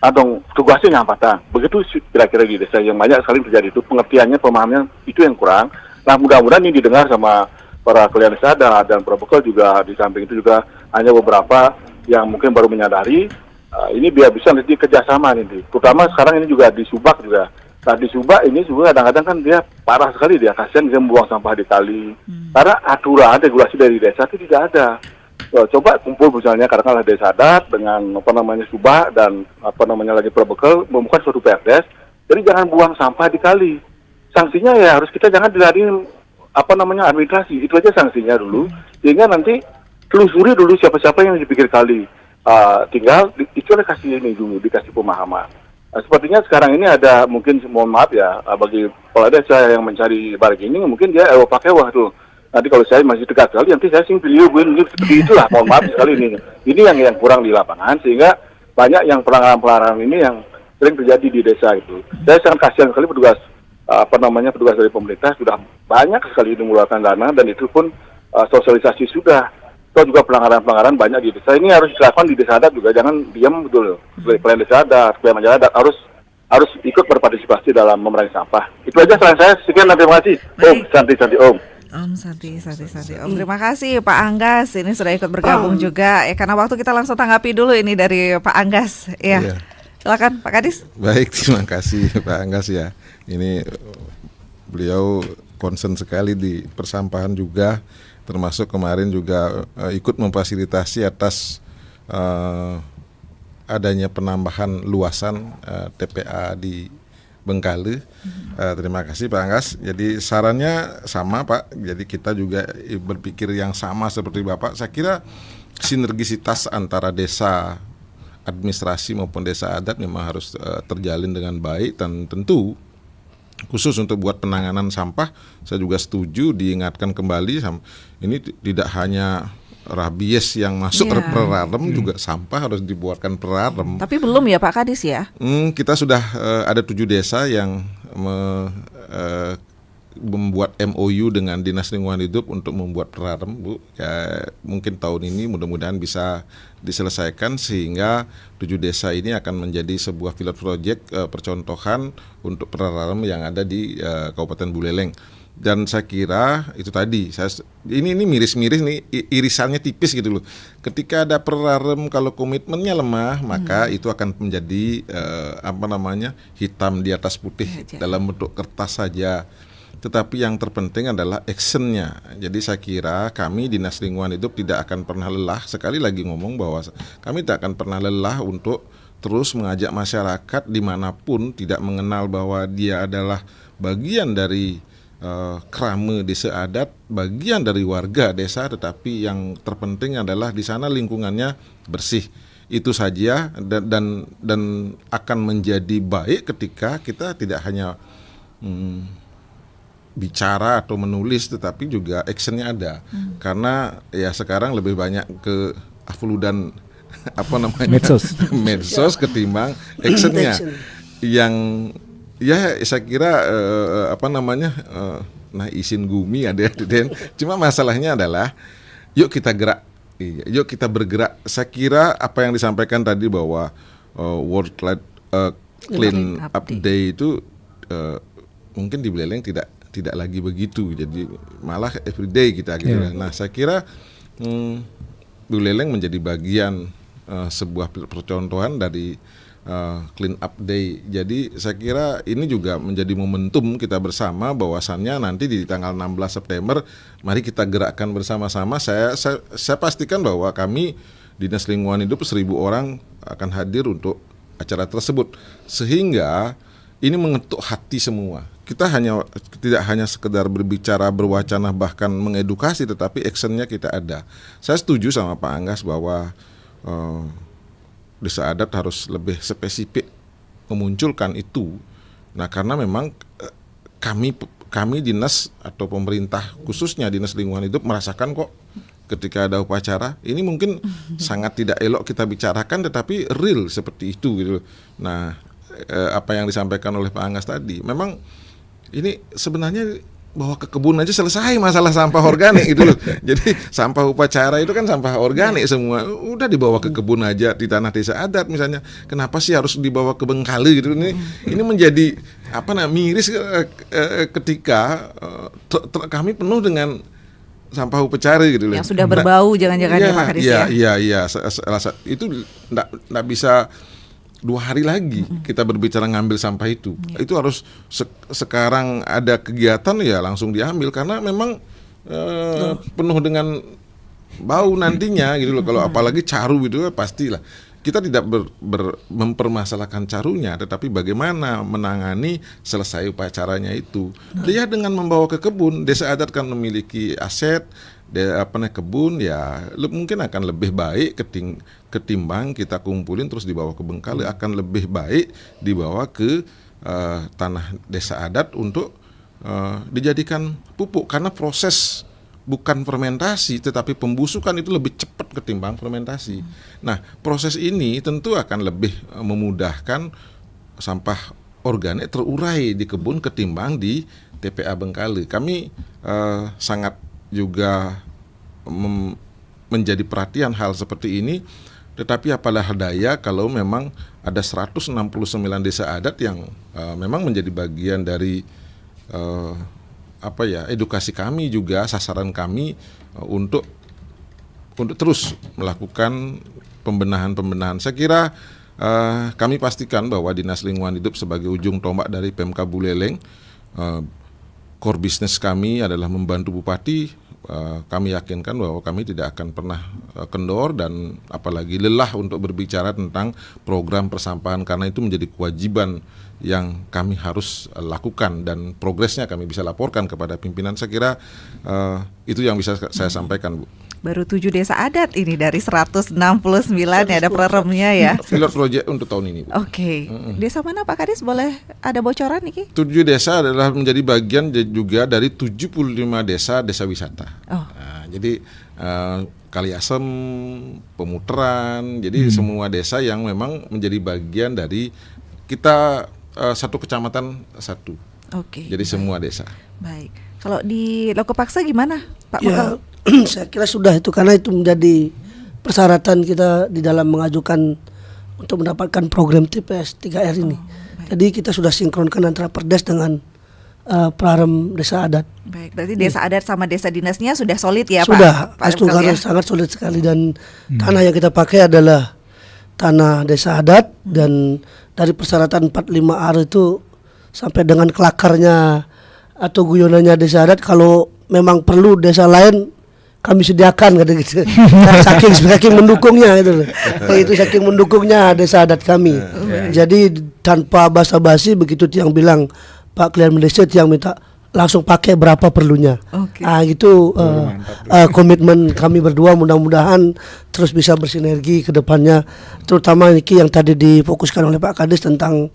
Atau tugasnya nyampatan. Begitu kira-kira di desa yang banyak sekali terjadi itu, pengertiannya, pemahamannya itu yang kurang. Nah, mudah-mudahan ini didengar sama para klien desa dan protokol juga. Di samping itu juga hanya beberapa yang mungkin baru menyadari ini biar bisa nanti kerjasama nanti. Terutama sekarang ini juga di Subak juga. Nah, di Subak ini juga kadang-kadang kan dia parah sekali, dia kasihan dia membuang sampah di kali. Karena aturan regulasi dari desa itu tidak ada. Coba kumpul misalnya katakanlah desa adat dengan Subak dan lagi protokol membuat suatu perdes. Jadi jangan buang sampah di kali. Sanksinya ya harus kita jangan diladenin administrasi, itu aja sanksinya dulu, sehingga nanti telusuri dulu siapa-siapa yang dipikir kali, tinggal itu kasih ini dulu, dikasih pemahaman. Sepertinya sekarang ini ada mungkin, mohon maaf ya, bagi kepala desa yang mencari bargaining mungkin dia pakai wah tuh. Nanti kalau saya masih dekat sekali, nanti saya video seperti itulah, mohon maaf sekali ini. Ini yang kurang di lapangan, sehingga banyak yang pelanggaran ini yang sering terjadi di desa itu. Saya sangat kasihan sekali petugas dari pemerintah sudah banyak sekali mengeluarkan dana dan itu pun sosialisasi sudah. Itu juga pelanggaran banyak di desa. Ini harus dilakukan di desa adat juga, jangan diam betul. Klien desa adat, klien masyarakat adat harus ikut berpartisipasi dalam memerangi sampah. Itu aja saran saya. Sekian, terima kasih. Om, Santi Om. Om Santi. Om, terima kasih Pak Anggas ini sudah ikut bergabung juga ya, karena waktu kita langsung tanggapi dulu ini dari Pak Anggas ya. Iya. Silakan Pak Kadis. Baik, terima kasih Pak Anggas ya. Ini beliau concern sekali di persampahan juga, termasuk kemarin juga ikut memfasilitasi atas adanya penambahan luasan TPA di Bengkale. Terima kasih Pak Anggas. Jadi sarannya sama Pak. Jadi kita juga berpikir yang sama seperti Bapak. Saya kira sinergisitas antara desa administrasi maupun desa adat memang harus terjalin dengan baik, dan tentu khusus untuk buat penanganan sampah saya juga setuju diingatkan kembali ini tidak hanya rabies yang masuk perarem, juga sampah harus dibuatkan perarem. Tapi belum ya Pak Kadis ya? Kita sudah ada 7 desa yang membuat MOU dengan Dinas Lingkungan Hidup untuk membuat perarem, Bu. Ya, mungkin tahun ini mudah-mudahan bisa diselesaikan sehingga 7 desa ini akan menjadi sebuah pilot project percontohan untuk perarem yang ada di Kabupaten Buleleng. Dan saya kira itu tadi, ini miris-miris nih, irisannya tipis gitu loh. Ketika ada perarem, kalau komitmennya lemah, maka itu akan menjadi hitam di atas putih dalam bentuk kertas saja. Tetapi yang terpenting adalah actionnya. Jadi saya kira kami Dinas Lingkungan Hidup tidak akan pernah lelah. Sekali lagi ngomong bahwa kami tidak akan pernah lelah untuk terus mengajak masyarakat dimanapun, tidak mengenal bahwa dia adalah bagian dari krame desa adat, bagian dari warga desa, tetapi yang terpenting adalah di sana lingkungannya bersih. Itu saja, dan akan menjadi baik ketika kita tidak hanya bicara atau menulis, tetapi juga actionnya ada. Karena ya sekarang lebih banyak ke afludan medsos ketimbang actionnya yang ya saya kira isin gumi ada Den. Cuma masalahnya adalah yuk kita gerak, yuk kita bergerak. Saya kira apa yang disampaikan tadi bahwa World Clean Up Day itu mungkin di Buleleng tidak lagi begitu. Jadi malah everyday kita gitu. Nah, saya kira Buleleng menjadi bagian sebuah percontohan dari Clean Up Day. Jadi saya kira ini juga menjadi momentum kita bersama bahwasannya nanti di tanggal 16 September mari kita gerakkan bersama-sama. Saya pastikan bahwa kami Dinas Lingkungan Hidup 1.000 orang akan hadir untuk acara tersebut, sehingga ini mengetuk hati semua. Kita tidak hanya sekedar berbicara, berwacana, bahkan mengedukasi, tetapi actionnya kita ada. Saya setuju sama Pak Anggas bahwa desa adat harus lebih spesifik memunculkan itu. Nah, karena memang kami dinas atau pemerintah, khususnya Dinas Lingkungan Hidup, merasakan kok ketika ada upacara ini mungkin sangat tidak elok kita bicarakan, tetapi real seperti itu gitu. Nah, apa yang disampaikan oleh Pak Anggas tadi, memang ini sebenarnya bawa ke kebun aja selesai masalah sampah organik gitu loh. Jadi sampah upacara itu kan sampah organik semua, udah dibawa ke kebun aja di tanah desa adat misalnya. Kenapa sih harus dibawa ke Bengkale gitu? Ini menjadi miris ketika kami penuh dengan sampah upacara gitu loh. Yang sudah berbau jangan-jangan ya Pak Kadis ya. Iya, itu enggak bisa 2 hari lagi kita berbicara ngambil sampah itu. Itu harus sekarang ada kegiatan ya langsung diambil, karena memang penuh dengan bau nantinya gitu loh. Kalau apalagi caru gitu pastilah. Kita tidak mempermasalahkan carunya, tetapi bagaimana menangani selesai upacaranya itu. Dia dengan membawa ke kebun, desa adat kan memiliki aset kebun, ya mungkin akan lebih baik ketimbang kita kumpulin terus dibawa ke Bengkale. Akan lebih baik dibawa ke tanah desa adat untuk dijadikan pupuk, karena proses bukan fermentasi tetapi pembusukan itu lebih cepat ketimbang fermentasi. Nah, proses ini tentu akan lebih memudahkan sampah organik terurai di kebun ketimbang di TPA Bengkale. Kami sangat juga menjadi perhatian hal seperti ini, tetapi apalah daya kalau memang ada 169 desa adat yang memang menjadi bagian dari edukasi kami juga, sasaran kami untuk terus melakukan pembenahan. Saya kira kami pastikan bahwa Dinas Lingkungan Hidup sebagai ujung tombak dari Pemkab Buleleng, core business kami adalah membantu Bupati. Kami yakinkan bahwa kami tidak akan pernah kendor dan apalagi lelah untuk berbicara tentang program persampahan, karena itu menjadi kewajiban yang kami harus lakukan dan progresnya kami bisa laporkan kepada pimpinan. Saya kira itu yang bisa saya sampaikan, Bu. Baru 7 desa adat ini dari 169 ya, ada proremnya ya. Pilot project untuk tahun ini, Bu. Oke. Desa mana Pak Kadis, boleh ada bocoran nih? 7 desa adalah menjadi bagian juga dari 75 desa wisata. Jadi Kaliasem, Pemuteran, jadi semua desa yang memang menjadi bagian dari kita satu kecamatan satu. Oke. Jadi semua desa. Baik. Kalau di Lokopaksa gimana, Pak? Ya, saya kira sudah itu, karena itu menjadi persyaratan kita di dalam mengajukan untuk mendapatkan program TPS 3R ini. Jadi kita sudah sinkronkan antara Perdes dengan Prarem Desa Adat. Baik, berarti desa adat sama desa dinasnya sudah solid ya, sudah, Pak? Sudah, sangat solid sekali, dan tanah yang kita pakai adalah tanah desa adat, dan dari persyaratan 45R itu sampai dengan kelakarnya atau guyonannya desa adat, kalau memang perlu desa lain kami sediakan kata gitu. saking mendukungnya gitu loh. Itu saking mendukungnya desa adat kami. Jadi tanpa basa-basi, begitu Tiang bilang Pak Klien Malaysia, Tiang minta langsung pakai berapa perlunya. Gitu komitmen kami berdua, mudah-mudahan terus bisa bersinergi ke depannya, terutama ini yang tadi difokuskan oleh Pak Kadis tentang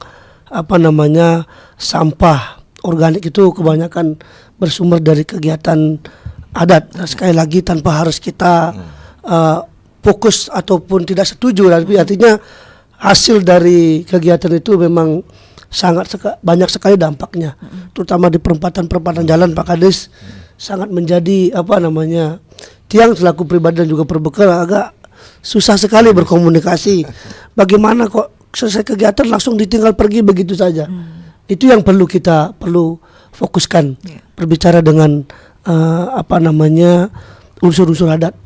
sampah organik itu kebanyakan bersumber dari kegiatan adat. Nah, sekali lagi tanpa harus kita fokus ataupun tidak setuju, tapi artinya hasil dari kegiatan itu memang banyak sekali dampaknya, terutama di perempatan jalan. Pak Kadis sangat menjadi Tiang selaku pribadi dan juga perbekal agak susah sekali berkomunikasi. Bagaimana kok selesai kegiatan langsung ditinggal pergi begitu saja? Itu yang perlu fokuskan, berbicara dengan unsur-unsur adat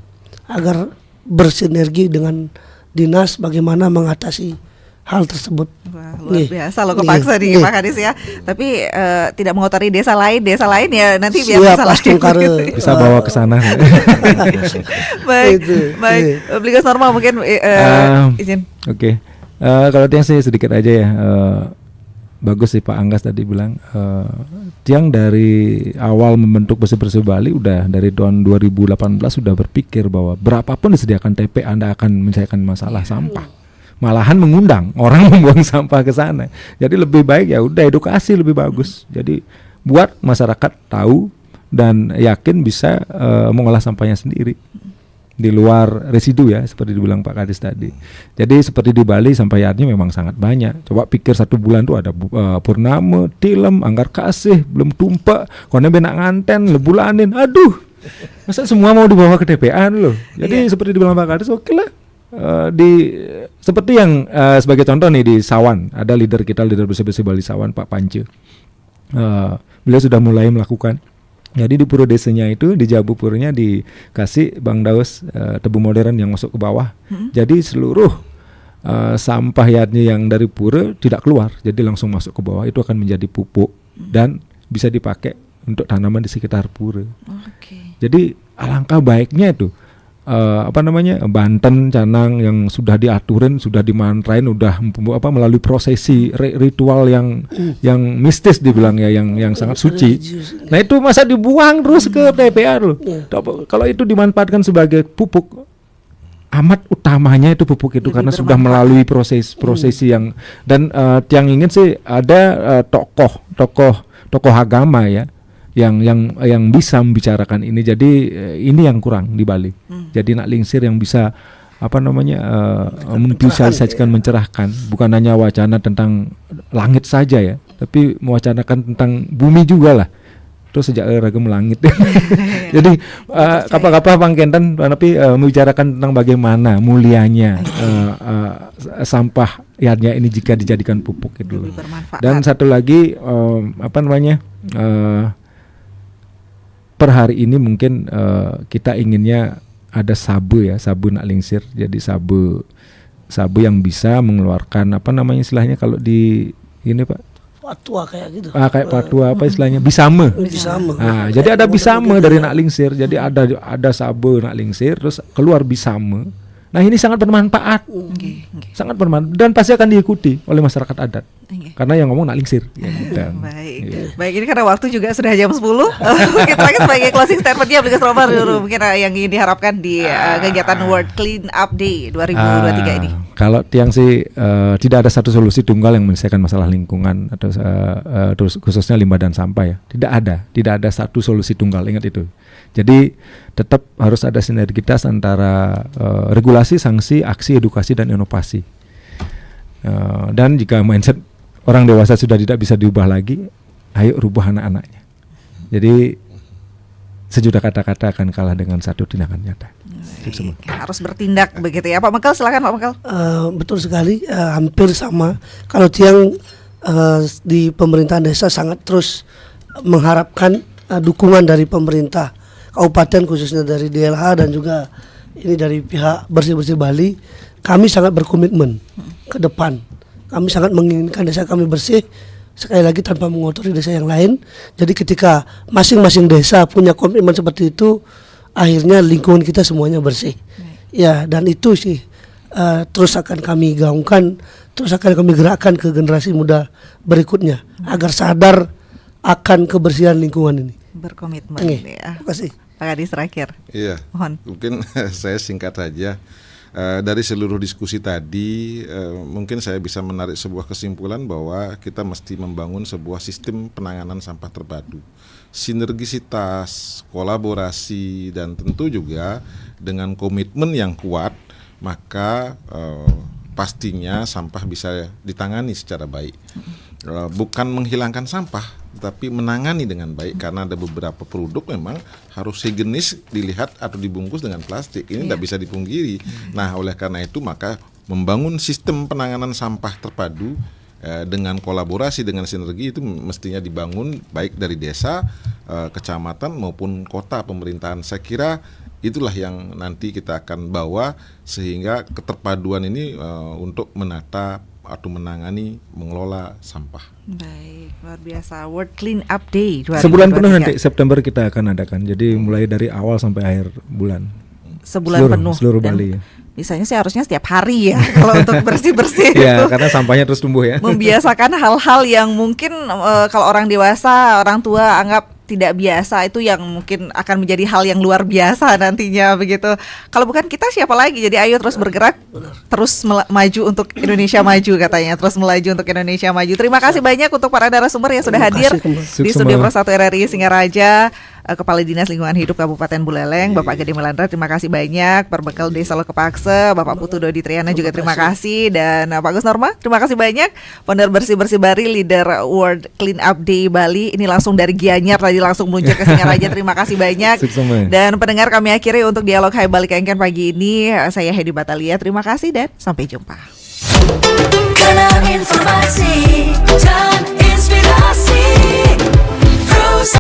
agar bersinergi dengan dinas bagaimana mengatasi hal tersebut. Wah, luar biasa loh, kepaksa nih Pak Kadis ya. Tapi tidak mengotori desa lain ya nanti biar bisa bisa bawa ke sana. Baik. Obligas normal mungkin izin. Oke. Kalau Tiang sih sedikit aja ya. Bagus sih Pak Anggas tadi bilang, Tiang dari awal membentuk Bersih-Bersih Bali udah dari tahun 2018 sudah berpikir bahwa berapapun disediakan TP Anda akan menyelesaikan masalah sampah. Malahan mengundang orang membuang sampah ke sana. Jadi lebih baik ya udah edukasi lebih bagus. Jadi buat masyarakat tahu dan yakin bisa mengolah sampahnya sendiri. Di luar residu ya, seperti dibilang Pak Kadis tadi. Jadi seperti di Bali sampah yardnya memang sangat banyak. Coba pikir 1 bulan tuh ada Purnama, Tilem, Anggar Kasih, belum tumpah, kone benak nganten, lebulanin. Aduh, masa semua mau dibawa ke TPA loh. Jadi seperti dibilang Pak Kadis, oke lah. Seperti yang sebagai contoh nih di Sawan, ada leader Bersih-Bersih Bali Sawan, Pak Pance. Beliau sudah mulai melakukan. Jadi di pura desanya itu, di Jabu puranya dikasih Bang Daus tebu modern yang masuk ke bawah. Jadi seluruh sampah yardnya yang dari pura tidak keluar, jadi langsung masuk ke bawah. Itu akan menjadi pupuk dan bisa dipakai untuk tanaman di sekitar pura. Jadi alangkah baiknya itu Banten, Canang yang sudah diaturin, sudah dimantrain, udah melalui prosesi ritual yang mistis dibilang ya, yang sangat suci. Nah itu masa dibuang terus ke TPA loh. Kalau itu dimanfaatkan sebagai pupuk, amat utamanya itu pupuk itu karena sudah melalui prosesi yang dan yang ingin sih ada tokoh agama ya yang bisa membicarakan ini. Jadi ini yang kurang di Bali. Jadi nak lingsir yang bisa memvisualisasikan, mencerahkan, bukan hanya wacana tentang langit saja ya, tapi mewacanakan tentang bumi juga lah. Terus sejak ragam langit. Jadi kapal-kapal Pangkentan tapi membicarakan tentang bagaimana mulianya sampah yardnya ini jika dijadikan pupuk itu. Dan satu lagi per hari ini mungkin kita inginnya ada sabu nak lingsir. Jadi sabu yang bisa mengeluarkan apa namanya istilahnya kalau di ini Pak? Patwa kayak gitu. Kayak patwa apa istilahnya? Bisame. Jadi ada bisame dari nak lingsir. Jadi ada sabu nak lingsir terus keluar bisame. Nah, ini sangat bermanfaat. Sangat bermanfaat dan pasti akan diikuti oleh masyarakat adat. Karena yang ngomong nak lingsir. Baik, ini karena waktu juga sudah jam 10. Kita lagi sebagai closing statementnya Blikas Romar dulu mungkin yang ingin diharapkan di kegiatan World Clean Up Day 2023 ini. Kalau tiang sih tidak ada satu solusi tunggal yang menyelesaikan masalah lingkungan atau khususnya limbah dan sampah ya. Tidak ada satu solusi tunggal, ingat itu. Jadi tetap harus ada sinergitas antara regulasi, sanksi, aksi, edukasi dan inovasi. Dan jika mindset orang dewasa sudah tidak bisa diubah lagi, ayo rubah anak-anaknya. Jadi sejuta kata-kata akan kalah dengan satu tindakan nyata. Harus bertindak begitu ya. Pak Mekal, silakan Pak Mekal. Betul sekali, hampir sama. Kalau tiang di pemerintahan desa sangat terus mengharapkan dukungan dari pemerintah kabupaten khususnya dari DLH dan juga ini dari pihak Bersih-Bersih Bali. Kami sangat berkomitmen ke depan. Kami sangat menginginkan desa kami bersih, sekali lagi tanpa mengotori desa yang lain. Jadi ketika masing-masing desa punya komitmen seperti itu, akhirnya lingkungan kita semuanya bersih. Ya, dan itu sih terus akan kami gaungkan, terus akan kami gerakkan ke generasi muda berikutnya agar sadar akan kebersihan lingkungan ini. Berkomitmen ya. Terima kasih. Pak Kadis terakhir. Iya. Mohon. Mungkin saya singkat saja. Dari seluruh diskusi tadi, mungkin saya bisa menarik sebuah kesimpulan bahwa kita mesti membangun sebuah sistem penanganan sampah terpadu. Sinergisitas, kolaborasi, dan tentu juga dengan komitmen yang kuat, maka pastinya sampah bisa ditangani secara baik. Bukan menghilangkan sampah, tapi menangani dengan baik, karena ada beberapa produk memang harus higienis dilihat atau dibungkus dengan plastik. Ini tidak bisa dipungkiri. Nah, oleh karena itu maka membangun sistem penanganan sampah terpadu dengan kolaborasi, dengan sinergi itu mestinya dibangun baik dari desa, kecamatan maupun kota pemerintahan. Saya kira itulah yang nanti kita akan bawa sehingga keterpaduan ini untuk menata atau menangani, mengelola sampah. Baik, luar biasa. World Clean Up Day 2023. Sebulan penuh nanti September kita akan adakan. Jadi mulai dari awal sampai akhir bulan. Sebulan penuh. Seluruh Bali. Misalnya sih harusnya setiap hari ya kalau untuk bersih-bersih ya, itu. Karena sampahnya terus tumbuh ya. Membiasakan hal-hal yang mungkin kalau orang dewasa, orang tua anggap tidak biasa, itu yang mungkin akan menjadi hal yang luar biasa nantinya begitu. Kalau bukan kita siapa lagi? Jadi ayo terus bergerak, terus maju untuk Indonesia maju katanya, terus melaju untuk Indonesia maju. Terima kasih banyak untuk para narasumber yang sudah hadir di Studio Pro 1 RRI Singaraja. Kepala Dinas Lingkungan Hidup Kabupaten Buleleng, Bapak Gede Melandra, terima kasih banyak. Perbekal Desa Lokepakse, Bapak Putu Dodi Triana juga terima kasih. Dan Pak Gus Norma, terima kasih banyak. Founder Bersih-Bersih Bali, leader World Clean Up Day Bali. Ini langsung dari Gianyar tadi langsung meluncur ke Singaraja. Terima kasih banyak. Dan pendengar, kami akhiri untuk dialog Hai Bali Kengken pagi ini. Saya Hedi Batalia, terima kasih dan sampai jumpa.